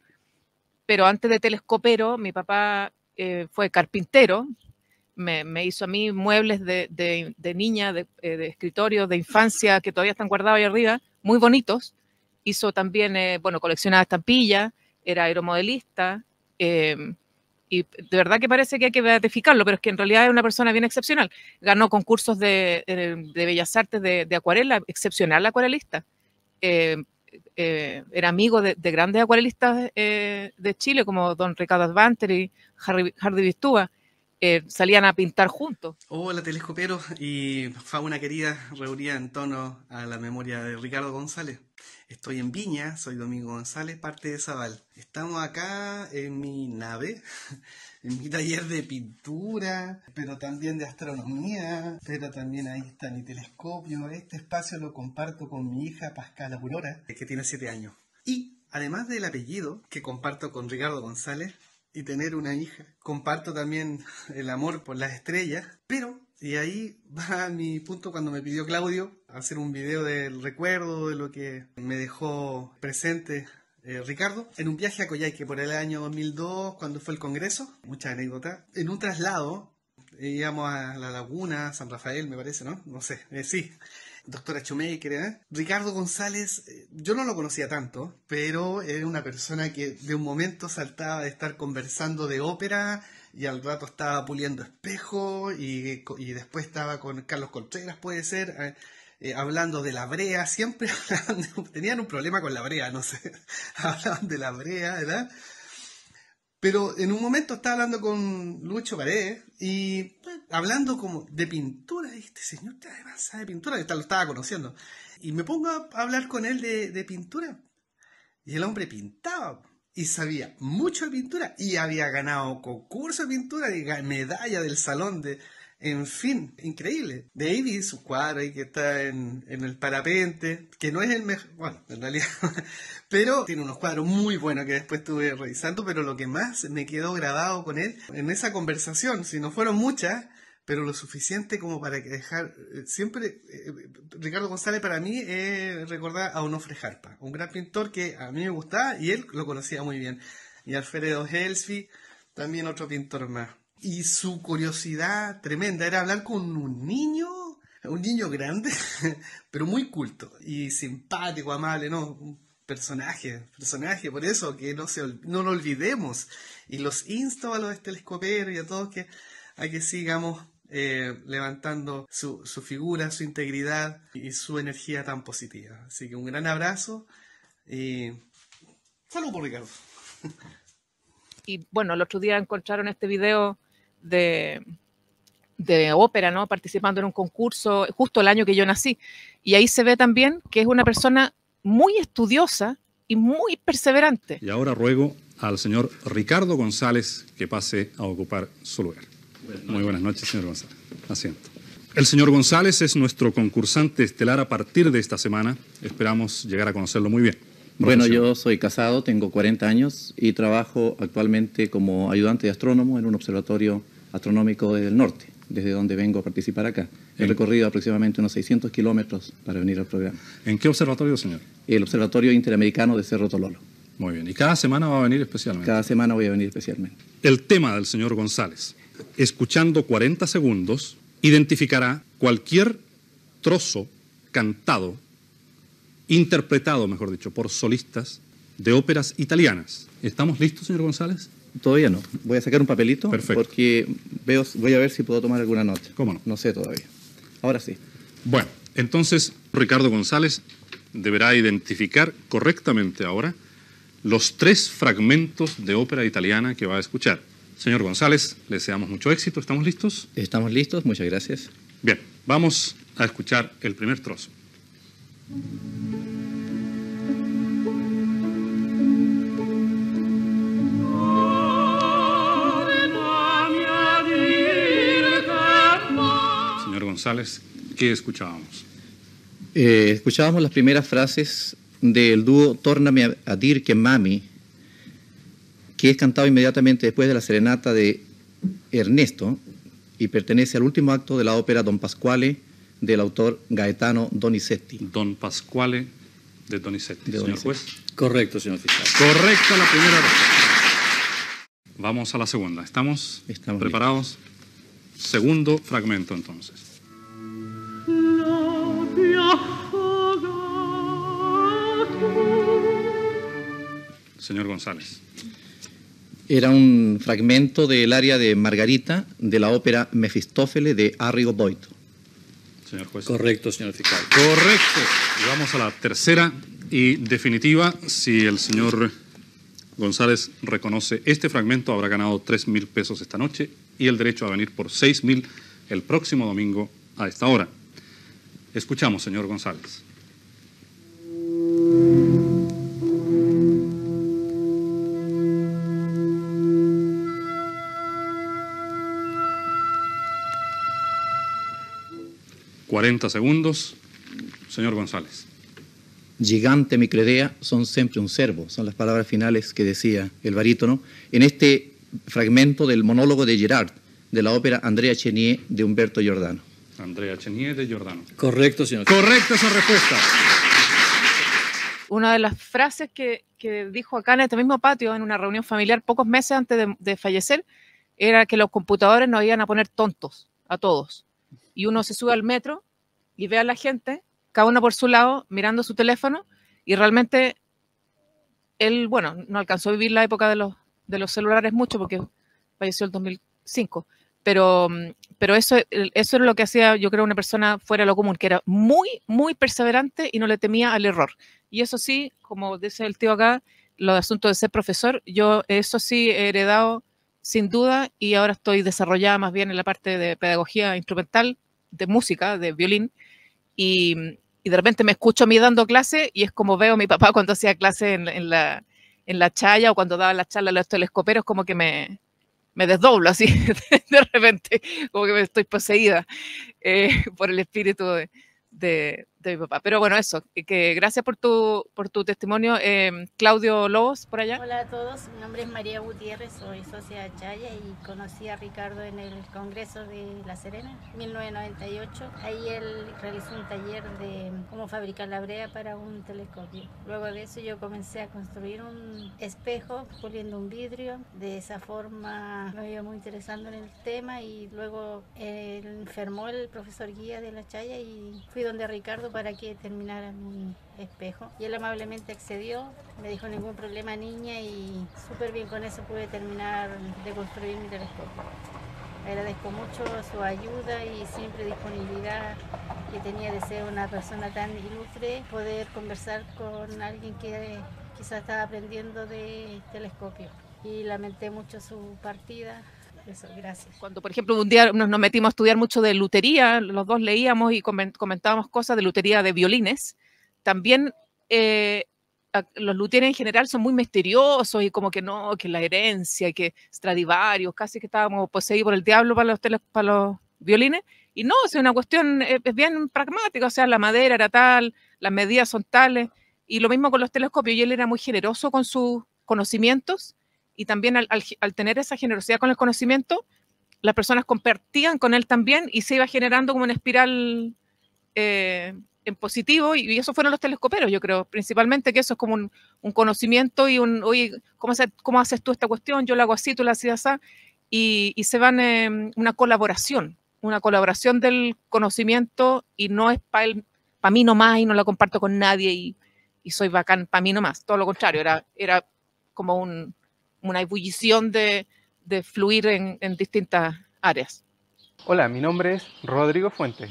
pero antes de telescopero, mi papá fue carpintero, me hizo a mí muebles de niña, de escritorio, de infancia, que todavía están guardados ahí arriba, muy bonitos. Hizo también, bueno, coleccionaba estampillas, era aeromodelista, y de verdad que parece que hay que beatificarlo, pero es que en realidad es una persona bien excepcional. Ganó concursos de Bellas Artes de acuarela, excepcional acuarelista. Era amigo de grandes acuarelistas de Chile, como don Ricardo Advanter y Hardy Bistúa. Salían a pintar juntos. Hola telescoperos y fauna querida reunida en torno a la memoria de Ricardo González. Estoy en Viña, soy Domingo González, parte de Zaval. Estamos acá en mi nave, en mi taller de pintura, pero también de astronomía, pero también ahí está mi telescopio. Este espacio lo comparto con mi hija Pascal Aurora, que tiene 7 años. Y además del apellido que comparto con Ricardo González, y tener una hija, comparto también el amor por las estrellas, pero, y ahí va mi punto cuando me pidió Claudio hacer un video del recuerdo de lo que me dejó presente Ricardo, en un viaje a Coyhaique por el año 2002, cuando fue el congreso, muchas anécdotas, en un traslado, íbamos a la laguna, San Rafael me parece, ¿no? No sé, sí. Doctora Shoemaker, ¿eh? Ricardo González, yo no lo conocía tanto, pero era una persona que de un momento saltaba de estar conversando de ópera y al rato estaba puliendo espejos y después estaba con Carlos Contreras, puede ser, hablando de la brea, siempre tenían un problema con la brea, no sé, hablaban de la brea, ¿verdad? Pero en un momento estaba hablando con Lucho Paredes y hablando como de pintura. Y este señor además sabe pintura, que lo estaba conociendo. Y me pongo a hablar con él de pintura. Y el hombre pintaba y sabía mucho de pintura. Y había ganado concurso de pintura y medalla del salón de... En fin, increíble. David, su cuadro ahí que está en el parapente, que no es el mejor, bueno, en realidad, pero tiene unos cuadros muy buenos que después estuve revisando, pero lo que más me quedó grabado con él en esa conversación, si no fueron muchas, pero lo suficiente como para dejar, siempre, Ricardo González para mí es recordar a Onofre Jarpa, un gran pintor que a mí me gustaba y él lo conocía muy bien. Y Alfredo Helsby, también otro pintor más. Y su curiosidad tremenda era hablar con un niño grande, pero muy culto y simpático, amable, ¿no? Un personaje, por eso que no lo olvidemos. Y los insto a los telescoperos y a todos a que sigamos levantando su figura, su integridad y su energía tan positiva. Así que un gran abrazo y salud por Ricardo. Y bueno, el otro día encontraron este video de de ópera, ¿no? Participando en un concurso justo el año que yo nací. Y ahí se ve también que es una persona muy estudiosa y muy perseverante. Y ahora ruego al señor Ricardo González que pase a ocupar su lugar. Muy buenas noches, señor González. Asiento. El señor González es nuestro concursante estelar a partir de esta semana. Esperamos llegar a conocerlo muy bien. Bueno, yo soy casado, tengo 40 años y trabajo actualmente como ayudante de astrónomo en un observatorio astronómico del norte, desde donde vengo a participar acá. He recorrido aproximadamente unos 600 kilómetros para venir al programa. ¿En qué observatorio, señor? El Observatorio Interamericano de Cerro Tololo. Muy bien. ¿Y cada semana va a venir especialmente? Cada semana voy a venir especialmente. El tema del señor González. Escuchando 40 segundos, identificará cualquier trozo cantado, interpretado, mejor dicho, por solistas de óperas italianas. ¿Estamos listos, señor González? Todavía no. Voy a sacar un papelito. Perfecto. Porque voy a ver si puedo tomar alguna nota. ¿Cómo no? No sé todavía. Ahora sí. Bueno, entonces Ricardo González deberá identificar correctamente ahora los 3 fragmentos de ópera italiana que va a escuchar. Señor González, le deseamos mucho éxito. ¿Estamos listos? Estamos listos, muchas gracias. Bien, vamos a escuchar el primer trozo. Señor González, ¿qué escuchábamos? Escuchábamos las primeras frases del dúo Tórname a dir che mami, que es cantado inmediatamente después de la serenata de Ernesto y pertenece al último acto de la ópera Don Pasquale del autor Gaetano Donizetti. Don Pasquale de Donizetti. Señor juez. Correcto, señor fiscal. Correcta la primera respuesta. Vamos a la segunda. ¿Estamos preparados? Listos. Segundo fragmento, entonces. Señor González. Era un fragmento del aria de Margarita de la ópera Mefistófeles de Arrigo Boito. Señor juez. Correcto, señor fiscal. Correcto. Y vamos a la tercera y definitiva. Si el señor González reconoce este fragmento, habrá ganado 3.000 pesos esta noche y el derecho a venir por 6.000 el próximo domingo a esta hora. Escuchamos, señor González. ...40 segundos... Señor González. Gigante mi credea, son siempre un servo. Son las palabras finales que decía el barítono en este fragmento del monólogo de Gerard, de la ópera Andrea Chenier de Humberto Giordano. Andrea Chenier de Giordano. Correcto, señor. Correcta esa respuesta. Una de las frases que dijo acá en este mismo patio, en una reunión familiar pocos meses antes de fallecer, era que los computadores nos iban a poner tontos a todos. Y uno se sube al metro y ve a la gente, cada uno por su lado, mirando su teléfono, y realmente él, bueno, no alcanzó a vivir la época de los celulares mucho porque falleció en el 2005, pero eso es lo que hacía, yo creo, una persona fuera de lo común, que era muy, muy perseverante y no le temía al error. Y eso sí, como dice el tío acá, los asuntos de ser profesor, yo eso sí he heredado sin duda, y ahora estoy desarrollada más bien en la parte de pedagogía instrumental, de música, de violín, y de repente me escucho a mí dando clase y es como veo a mi papá cuando hacía clase en la chaya o cuando daba la charla a los telescoperos, como que me desdoblo así de repente, como que me estoy poseída por el espíritu de mi papá. Pero bueno, eso, que gracias por tu testimonio. Claudio Lobos, por allá. Hola a todos, mi nombre es María Gutiérrez, soy socia de Chaya y conocí a Ricardo en el Congreso de La Serena, 1998. Ahí él realizó un taller de cómo fabricar la brea para un telescopio. Luego de eso yo comencé a construir un espejo puliendo un vidrio. De esa forma me iba muy interesando en el tema y luego enfermó el profesor guía de la Chaya y fui donde Ricardo para que terminara mi espejo. Y él amablemente accedió, me dijo ningún problema niña y súper bien con eso pude terminar de construir mi telescopio. Agradezco mucho su ayuda y siempre disponibilidad que tenía de ser una persona tan ilustre, poder conversar con alguien que quizás estaba aprendiendo de telescopio. Y lamenté mucho su partida. Eso, gracias. Cuando, por ejemplo, un día nos metimos a estudiar mucho de lutería, los dos leíamos y comentábamos cosas de lutería de violines, también los luthiers en general son muy misteriosos y como que no, que la herencia, que Stradivarius, casi que estábamos poseídos por el diablo para los violines, y no, es una cuestión, es bien pragmática, o sea, la madera era tal, las medidas son tales, y lo mismo con los telescopios, y él era muy generoso con sus conocimientos, y también al tener esa generosidad con el conocimiento, las personas compartían con él también, y se iba generando como una espiral en positivo, y eso fueron los telescoperos, yo creo, principalmente, que eso es como un conocimiento y oye, ¿cómo haces tú esta cuestión? Yo lo hago así, tú lo hacías así, y se van una colaboración del conocimiento, y no es para mí nomás, y no lo comparto con nadie, y soy bacán para mí nomás, todo lo contrario, era como una ebullición de fluir en distintas áreas. Hola, mi nombre es Rodrigo Fuentes.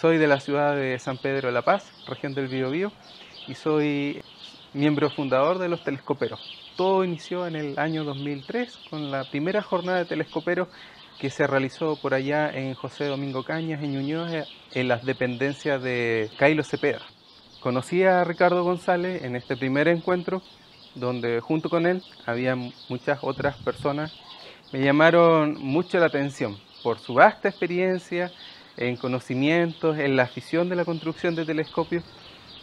Soy de la ciudad de San Pedro de la Paz, región del Biobío, y soy miembro fundador de los telescoperos. Todo inició en el año 2003 con la primera jornada de telescoperos que se realizó por allá en José Domingo Cañas, en Ñuñoa, en las dependencias de Cailo Cepeda. Conocí a Ricardo González en este primer encuentro, donde junto con él había muchas otras personas. Me llamaron mucho la atención por su vasta experiencia en conocimientos, en la afición de la construcción de telescopios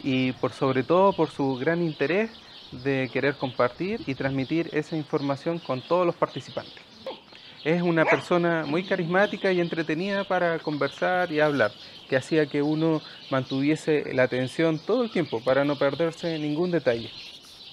y sobre todo por su gran interés de querer compartir y transmitir esa información con todos los participantes. Es una persona muy carismática y entretenida para conversar y hablar, que hacía que uno mantuviese la atención todo el tiempo para no perderse ningún detalle.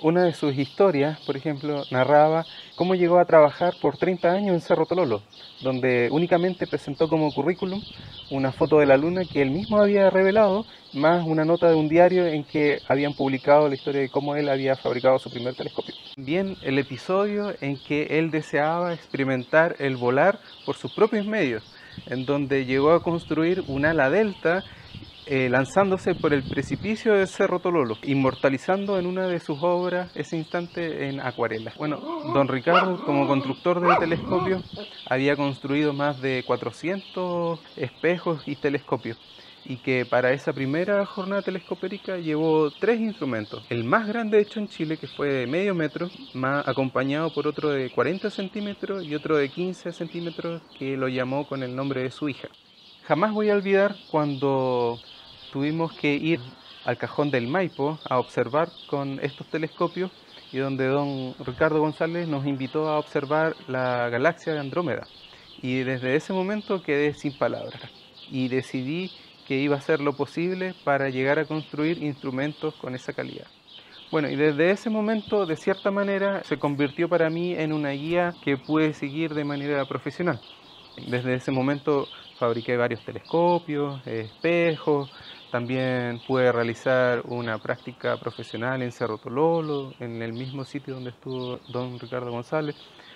Una de sus historias, por ejemplo, narraba cómo llegó a trabajar por 30 años en Cerro Tololo, donde únicamente presentó como currículum una foto de la luna que él mismo había revelado, más una nota de un diario en que habían publicado la historia de cómo él había fabricado su primer telescopio. También el episodio en que él deseaba experimentar el volar por sus propios medios, en donde llegó a construir un ala delta lanzándose por el precipicio del Cerro Tololo, inmortalizando en una de sus obras ese instante en acuarela. Bueno, don Ricardo, como constructor de telescopios, había construido más de 400 espejos y telescopios, y que para esa primera jornada telescopérica llevó 3 instrumentos. El más grande hecho en Chile, que fue de medio metro, más acompañado por otro de 40 centímetros y otro de 15 centímetros que lo llamó con el nombre de su hija. Jamás voy a olvidar cuando tuvimos que ir al Cajón del Maipo a observar con estos telescopios, y donde don Ricardo González nos invitó a observar la galaxia de Andrómeda. Y desde ese momento quedé sin palabras y decidí que iba a hacer lo posible para llegar a construir instrumentos con esa calidad. Bueno, y desde ese momento, de cierta manera, se convirtió para mí en una guía que pude seguir de manera profesional. Desde ese momento fabriqué varios telescopios, espejos, también pude realizar una práctica profesional en Cerro Tololo, en el mismo sitio donde estuvo don Ricardo González,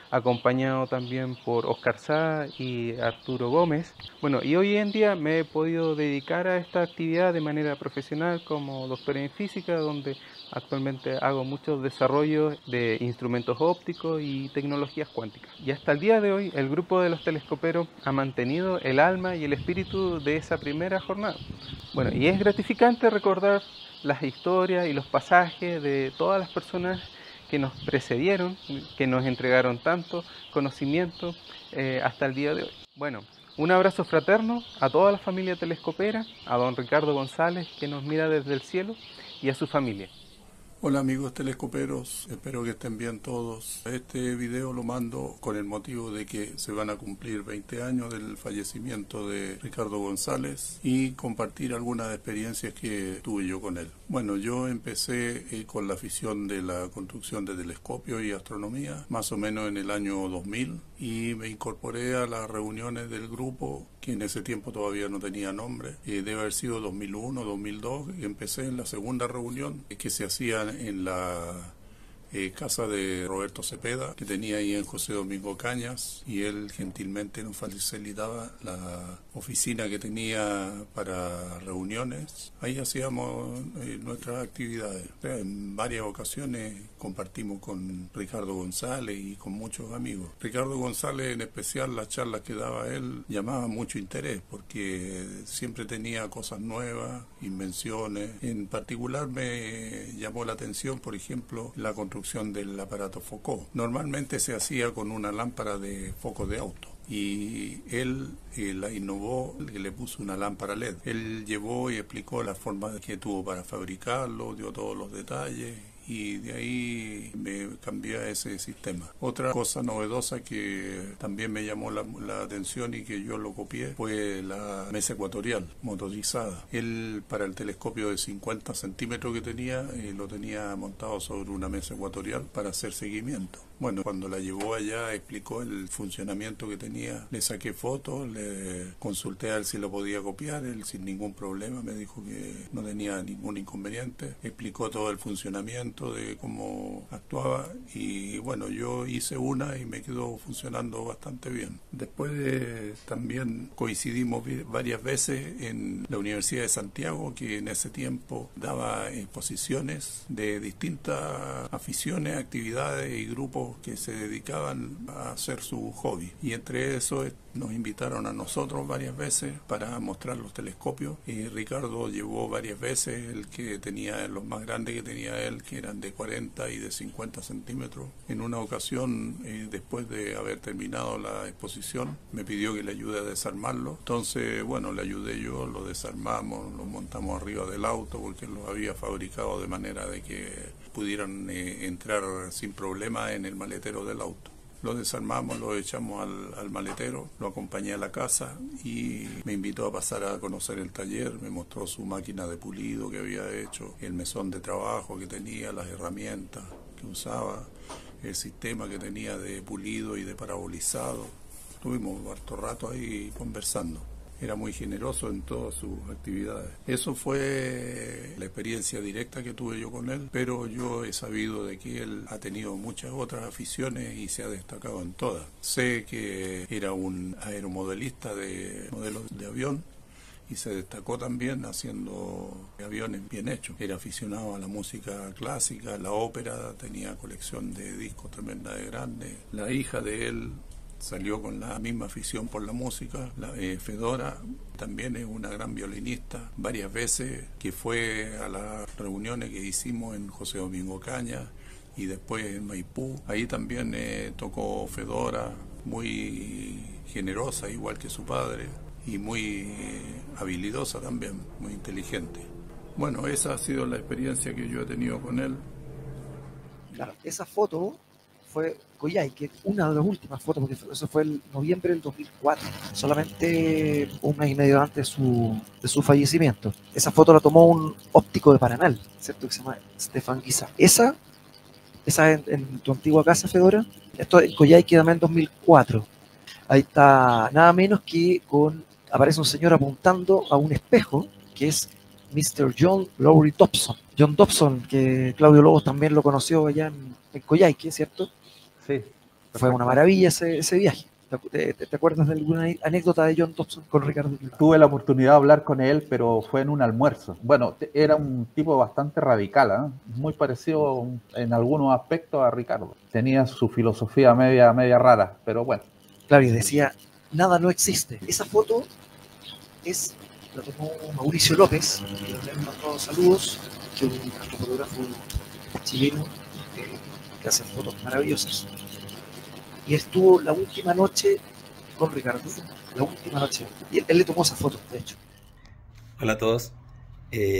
acompañado también por Oscar Sá y Arturo Gómez. Bueno, y hoy en día me he podido dedicar a esta actividad de manera profesional como doctor en física, donde actualmente hago muchos desarrollos de instrumentos ópticos y tecnologías cuánticas. Y hasta el día de hoy el grupo de los telescoperos ha mantenido el alma y el espíritu de esa primera jornada. Bueno, y es gratificante recordar las historias y los pasajes de todas las personas que nos precedieron, que nos entregaron tanto conocimiento hasta el día de hoy. Bueno, un abrazo fraterno a toda la familia telescopera, a don Ricardo González, que nos mira desde el cielo, y a su familia. Hola amigos telescoperos, espero que estén bien todos. Este video lo mando con el motivo de que se van a cumplir 20 años del fallecimiento de Ricardo González y compartir algunas experiencias que tuve yo con él. Bueno, yo empecé con la afición de la construcción de telescopios y astronomía más o menos en el año 2000 y me incorporé a las reuniones del grupo, que en ese tiempo todavía no tenía nombre. Debe haber sido 2001, 2002, y empecé en la segunda reunión que se hacía en la casa de Roberto Cepeda, que tenía ahí en José Domingo Cañas, y él gentilmente nos facilitaba la oficina que tenía para reuniones. Ahí hacíamos nuestras actividades. O sea, en varias ocasiones compartimos con Ricardo González y con muchos amigos. Ricardo González, en especial, las charlas que daba él llamaban mucho interés porque siempre tenía cosas nuevas, invenciones. En particular me llamó la atención, por ejemplo, la construcción del aparato Foucault. Normalmente se hacía con una lámpara de foco de auto. Y él la innovó, le puso una lámpara LED. Él llevó y explicó la forma que tuvo para fabricarlo, dio todos los detalles y de ahí me cambié a ese sistema. Otra cosa novedosa que también me llamó la atención y que yo lo copié fue la mesa ecuatorial motorizada. Él, para el telescopio de 50 centímetros que tenía, lo tenía montado sobre una mesa ecuatorial para hacer seguimiento. Bueno, cuando la llevó allá explicó el funcionamiento que tenía, le saqué fotos, le consulté a él si lo podía copiar, él sin ningún problema me dijo que no tenía ningún inconveniente, explicó todo el funcionamiento de cómo actuaba y bueno, yo hice una y me quedó funcionando bastante bien. Después también coincidimos varias veces en la Universidad de Santiago, que en ese tiempo daba exposiciones de distintas aficiones, actividades y grupos que se dedicaban a hacer su hobby, y entre eso nos invitaron a nosotros varias veces para mostrar los telescopios y Ricardo llevó varias veces el que tenía, los más grandes que tenía él, que eran de 40 y de 50 centímetros. En una ocasión, después de haber terminado la exposición, me pidió que le ayude a desarmarlo. Entonces, bueno, le ayudé yo, lo desarmamos, lo montamos arriba del auto porque lo había fabricado de manera de que pudieran entrar sin problema en el maletero del auto. Lo desarmamos, lo echamos al maletero, lo acompañé a la casa y me invitó a pasar a conocer el taller, me mostró su máquina de pulido que había hecho, el mesón de trabajo que tenía, las herramientas que usaba, el sistema que tenía de pulido y de parabolizado. Estuvimos harto rato ahí conversando. Era muy generoso en todas sus actividades. Eso fue la experiencia directa que tuve yo con él, pero yo he sabido de que él ha tenido muchas otras aficiones y se ha destacado en todas. Sé que era un aeromodelista de modelos de avión y se destacó también haciendo aviones bien hechos. Era aficionado a la música clásica, a la ópera, tenía colección de discos tremenda de grande. La hija de él salió con la misma afición por la música. Fedora también es una gran violinista, varias veces que fue a las reuniones que hicimos en José Domingo Caña y después en Maipú. Ahí también tocó Fedora, muy generosa igual que su padre y muy habilidosa también, muy inteligente. Bueno, esa ha sido la experiencia que yo he tenido con él. Claro, esa foto fue Coyhaique, una de las últimas fotos, porque eso fue el noviembre del 2004, solamente un mes y medio antes de su fallecimiento. Esa foto la tomó un óptico de Paranal, ¿cierto? Que se llama Stefan Guisa. Esa en tu antigua casa, Fedora. Esto en Coyhaique también en 2004. Ahí está nada menos que aparece un señor apuntando a un espejo, que es Mr. John Lowry Dobson. John Dobson, que Claudio Lobos también lo conoció allá en Coyhaique, ¿cierto? Sí. Fue una maravilla ese viaje. ¿Te acuerdas de alguna anécdota de John Dobson con Ricardo? Tuve la oportunidad de hablar con él, pero fue en un almuerzo. Bueno, era un tipo bastante radical, muy parecido en algunos aspectos a Ricardo. Tenía su filosofía media rara, pero bueno. Claro, y decía, nada no existe. Esa foto la tomó Mauricio López, que le mandó saludos, que es un fotógrafo chileno que hace fotos maravillosas. Y estuvo la última noche con Ricardo, la última noche. Y él le tomó esa foto, de hecho. Hola a todos.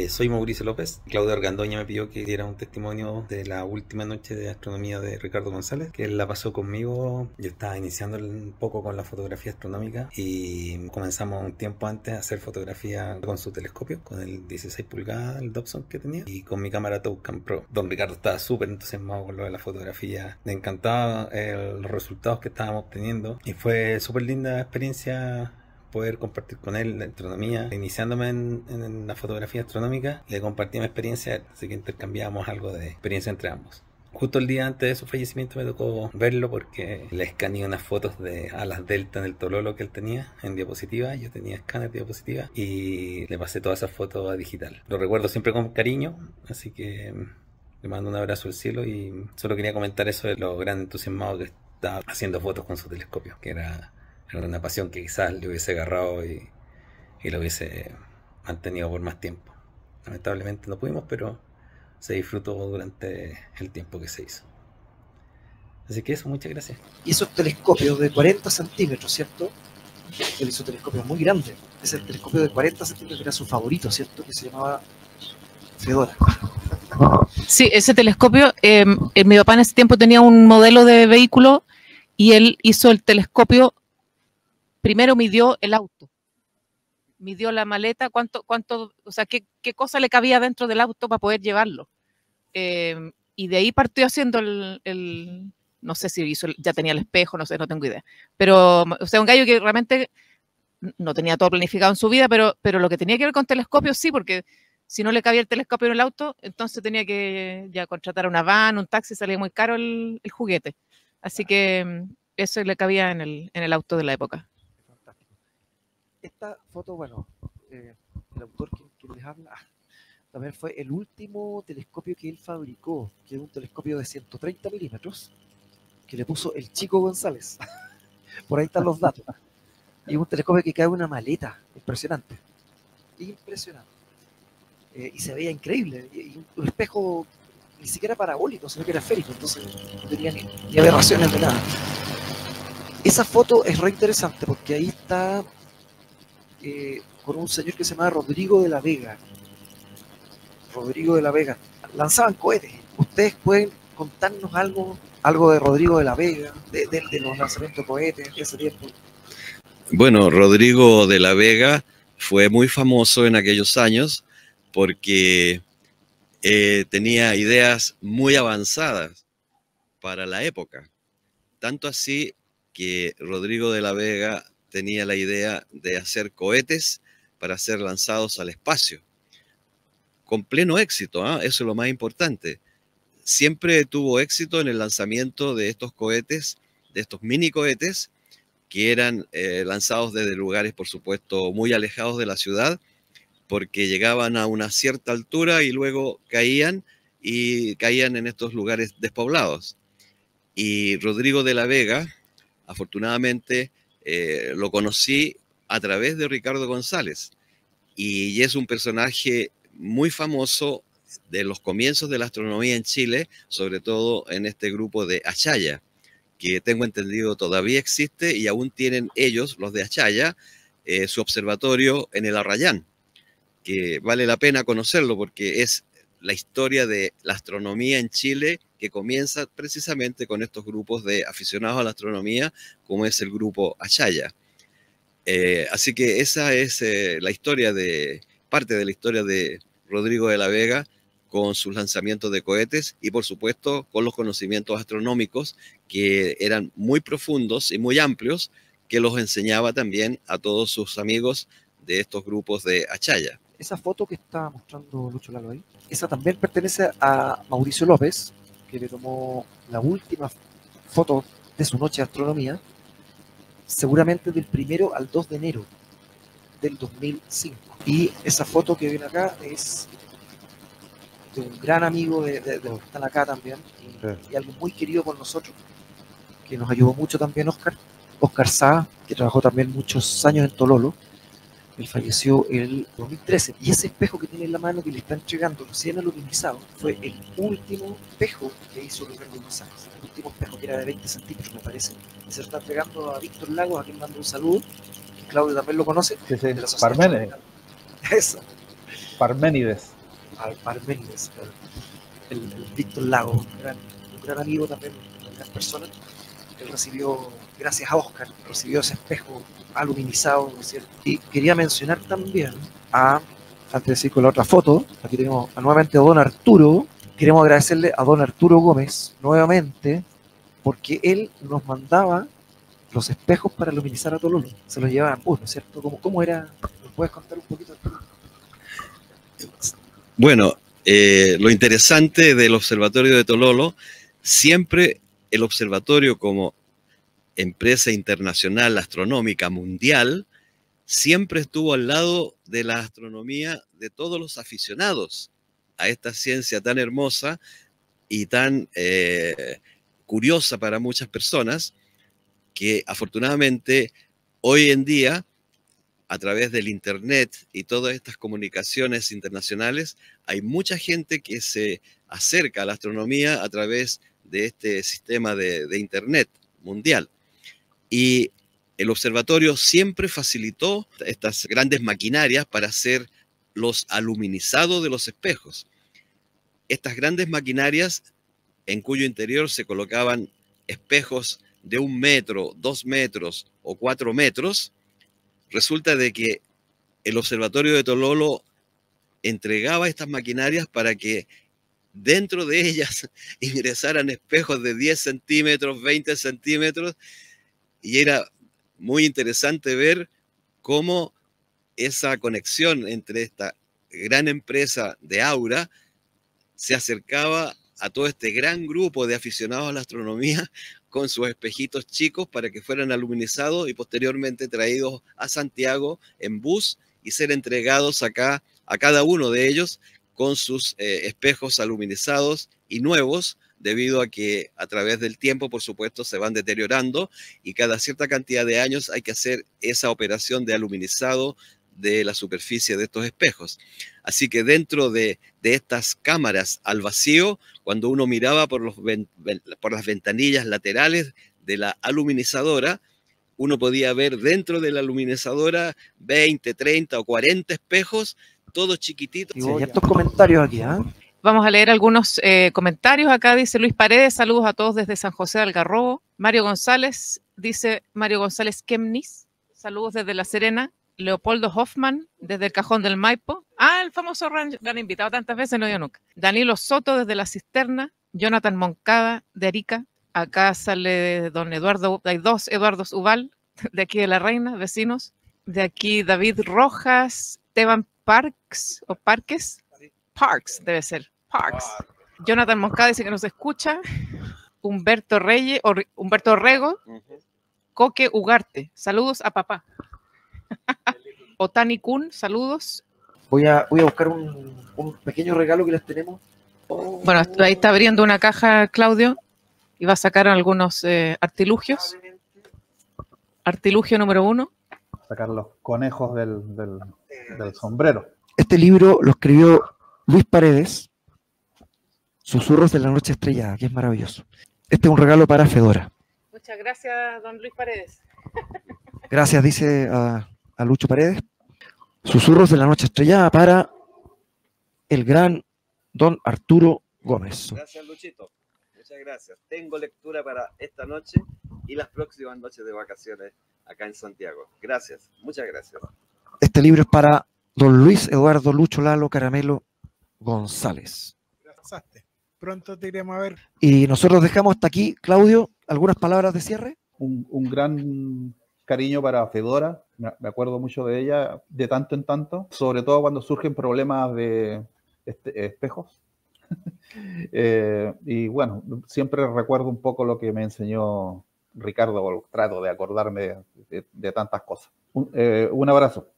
Soy Mauricio López. Claudio Argandoña me pidió que diera un testimonio de la última noche de astronomía de Ricardo González, que él la pasó conmigo. Yo estaba iniciando un poco con la fotografía astronómica y comenzamos un tiempo antes a hacer fotografía con su telescopio, con el 16 pulgadas, el Dobson que tenía, y con mi cámara Toucan Pro. Don Ricardo estaba súper entusiasmado con lo de la fotografía. Le encantaba los resultados que estábamos obteniendo y fue súper linda experiencia poder compartir con él la astronomía. Iniciándome en la fotografía astronómica, le compartí mi experiencia, así que intercambiábamos algo de experiencia entre ambos. justo el día antes de su fallecimiento me tocó verlo porque le escaneé unas fotos de alas delta en el Tololo que él tenía en diapositiva. Yo tenía escáner de diapositiva y le pasé todas esas fotos a digital. Lo recuerdo siempre con cariño, así que le mando un abrazo al cielo y solo quería comentar eso de lo gran entusiasmado que estaba haciendo fotos con su telescopio, que era una pasión que quizás le hubiese agarrado y lo hubiese mantenido por más tiempo. Lamentablemente no pudimos, pero se disfrutó durante el tiempo que se hizo. Así que eso, muchas gracias. Y esos telescopios de 40 centímetros, ¿cierto? Él hizo telescopios muy grandes. Es el telescopio de 40 centímetros que era su favorito, ¿cierto? Que se llamaba Fedora. Sí, ese telescopio, mi papá en ese tiempo tenía un modelo de vehículo y él hizo el telescopio, primero midió el auto, midió la maleta, cuánto, o sea, qué cosa le cabía dentro del auto para poder llevarlo. Y de ahí partió haciendo no sé si hizo, ya tenía el espejo, no sé, no tengo idea. Pero, o sea, un gallo que realmente no tenía todo planificado en su vida, pero lo que tenía que ver con telescopios sí, porque si no le cabía el telescopio en el auto, entonces tenía que ya contratar una van, un taxi, salía muy caro el juguete. Así que eso le cabía en el auto de la época. Esta foto, bueno, el autor que les habla, también fue el último telescopio que él fabricó, que es un telescopio de 130 milímetros, que le puso el Chico González. Por ahí están los datos. Y un telescopio que cabe en una maleta, impresionante. Impresionante. Y se veía increíble. Y un espejo ni siquiera parabólico, sino que era esférico, entonces no tenía ni aberraciones de nada. Esa foto es re interesante porque ahí está con un señor que se llama Rodrigo de la Vega. Rodrigo de la Vega. Lanzaban cohetes. ¿Ustedes pueden contarnos algo de Rodrigo de la Vega, de los lanzamientos de cohetes de ese tiempo? Bueno, Rodrigo de la Vega fue muy famoso en aquellos años porque tenía ideas muy avanzadas para la época. Tanto así que Rodrigo de la Vega tenía la idea de hacer cohetes para ser lanzados al espacio. Con pleno éxito, ¿eh? Eso es lo más importante. Siempre tuvo éxito en el lanzamiento de estos cohetes, de estos mini cohetes, que eran lanzados desde lugares, por supuesto, muy alejados de la ciudad, porque llegaban a una cierta altura y luego caían en estos lugares despoblados. Y Rodrigo de la Vega, afortunadamente, lo conocí a través de Ricardo González, y es un personaje muy famoso de los comienzos de la astronomía en Chile, sobre todo en este grupo de Achaya, que tengo entendido todavía existe y aún tienen ellos, los de Achaya, su observatorio en el Arrayán, que vale la pena conocerlo porque es la historia de la astronomía en Chile que comienza precisamente con estos grupos de aficionados a la astronomía, como es el grupo Achaya. Así que esa es parte de la historia de Rodrigo de la Vega, con sus lanzamientos de cohetes y por supuesto con los conocimientos astronómicos que eran muy profundos y muy amplios, que los enseñaba también a todos sus amigos de estos grupos de Achaya. Esa foto que está mostrando Lucho Lalo ahí, esa también pertenece a Mauricio López, que le tomó la última foto de su noche de astronomía, seguramente del 1 al 2 de enero del 2005. Y esa foto que ven acá es de un gran amigo de los que están acá también, y alguien muy querido por nosotros, que nos ayudó mucho también, Oscar Sá, que trabajó también muchos años en Tololo. Él falleció en el 2013, y ese espejo que tiene en la mano que le está entregando recién aluminizado fue el último espejo que hizo Ricardo González, el último espejo que era de 20 centímetros me parece, y se lo está entregando a Víctor Lagos, a quien mando un saludo, que Claudio también lo conoce, sí, de la Parménides. Eso. Parménides. Parménides, el Víctor Lagos, un gran amigo también, una gran persona. Él recibió, gracias a Oscar, recibió ese espejo aluminizado, ¿no es cierto? Y quería mencionar también antes de seguir con la otra foto, aquí tenemos nuevamente a don Arturo. Queremos agradecerle a don Arturo Gómez nuevamente, porque él nos mandaba los espejos para aluminizar a Tololo. Se los llevaban bus, ¿no es cierto? ¿Cómo era? ¿Nos puedes contar un poquito? Bueno, lo interesante del observatorio de Tololo siempre el observatorio como empresa internacional astronómica mundial, siempre estuvo al lado de la astronomía de todos los aficionados a esta ciencia tan hermosa y tan curiosa para muchas personas, que afortunadamente hoy en día, a través del Internet y todas estas comunicaciones internacionales, hay mucha gente que se acerca a la astronomía a través de este sistema de Internet mundial. Y el observatorio siempre facilitó estas grandes maquinarias para hacer los aluminizados de los espejos. Estas grandes maquinarias en cuyo interior se colocaban espejos de 1 metro, 2 metros o 4 metros, resulta de que el observatorio de Tololo entregaba estas maquinarias para que dentro de ellas ingresaran espejos de 10 centímetros, 20 centímetros, y era muy interesante ver cómo esa conexión entre esta gran empresa de Aura se acercaba a todo este gran grupo de aficionados a la astronomía con sus espejitos chicos para que fueran aluminizados y posteriormente traídos a Santiago en bus y ser entregados acá a cada uno de ellos con sus espejos aluminizados y nuevos, debido a que a través del tiempo, por supuesto, se van deteriorando y cada cierta cantidad de años hay que hacer esa operación de aluminizado de la superficie de estos espejos. Así que dentro de estas cámaras al vacío, cuando uno miraba por las ventanillas laterales de la aluminizadora, uno podía ver dentro de la aluminizadora 20, 30 o 40 espejos, todos chiquititos. Sí, hay estos comentarios aquí, ¿ah? Vamos a leer algunos comentarios. Acá dice Luis Paredes, saludos a todos desde San José de Algarrobo. Mario González, dice Mario González Kemnis, saludos desde La Serena. Leopoldo Hoffman, desde el Cajón del Maipo. Ah, el famoso rancho, lo han invitado tantas veces, no yo nunca. Danilo Soto, desde La Cisterna. Jonathan Moncada, de Arica. Acá sale don Eduardo, hay 2 Eduardos Ubal, de aquí de La Reina, vecinos. De aquí David Rojas, Teban Parks, o Parques. Parks, debe ser, Parks. Jonathan Moncada dice que nos escucha. Humberto Reyes, Humberto Rego. Coque Ugarte, saludos a papá. Otani Kun, saludos. Voy a buscar un pequeño regalo que les tenemos. Bueno, ahí está abriendo una caja Claudio y va a sacar algunos artilugios. Artilugio número 1. Sacar los conejos del sombrero. Este libro lo escribió Luis Paredes, Susurros de la Noche Estrellada, que es maravilloso. Este es un regalo para Fedora. Muchas gracias, don Luis Paredes. Gracias, dice a Lucho Paredes. Susurros de la Noche Estrellada para el gran don Arturo Gómez. Gracias, Luchito. Muchas gracias. Tengo lectura para esta noche y las próximas noches de vacaciones acá en Santiago. Gracias, muchas gracias. Este libro es para don Luis Eduardo Lucho Lalo Caramelo González. Gracias. Pronto te iremos a ver. Y nosotros dejamos hasta aquí, Claudio, algunas palabras de cierre. Un gran cariño para Fedora, me acuerdo mucho de ella, de tanto en tanto, sobre todo cuando surgen problemas de espejos. Y bueno, siempre recuerdo un poco lo que me enseñó Ricardo, trato de acordarme de tantas cosas. Un abrazo.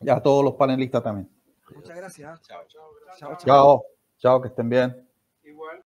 Y a todos los panelistas también. Muchas gracias. Chao. Chao. Chao, que estén bien. Igual.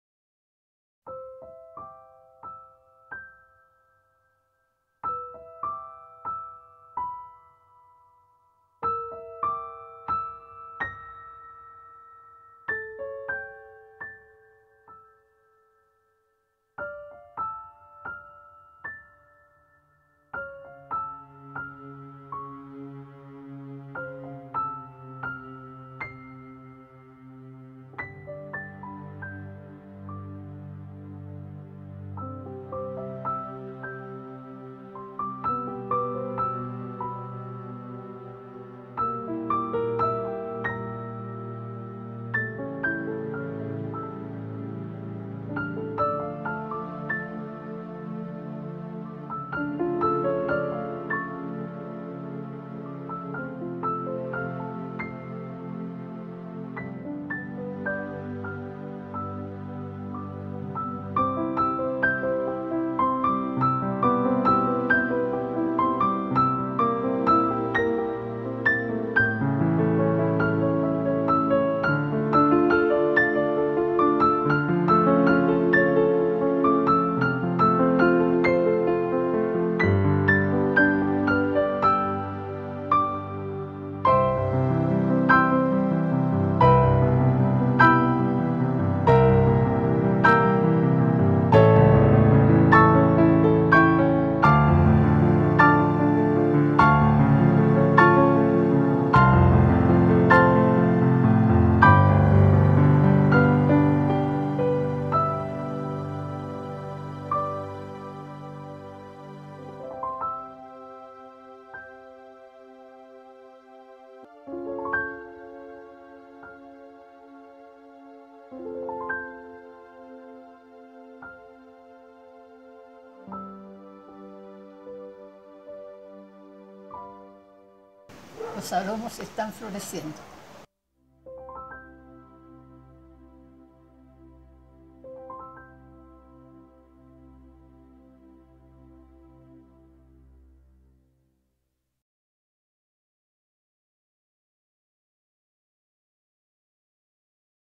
los aromos están floreciendo.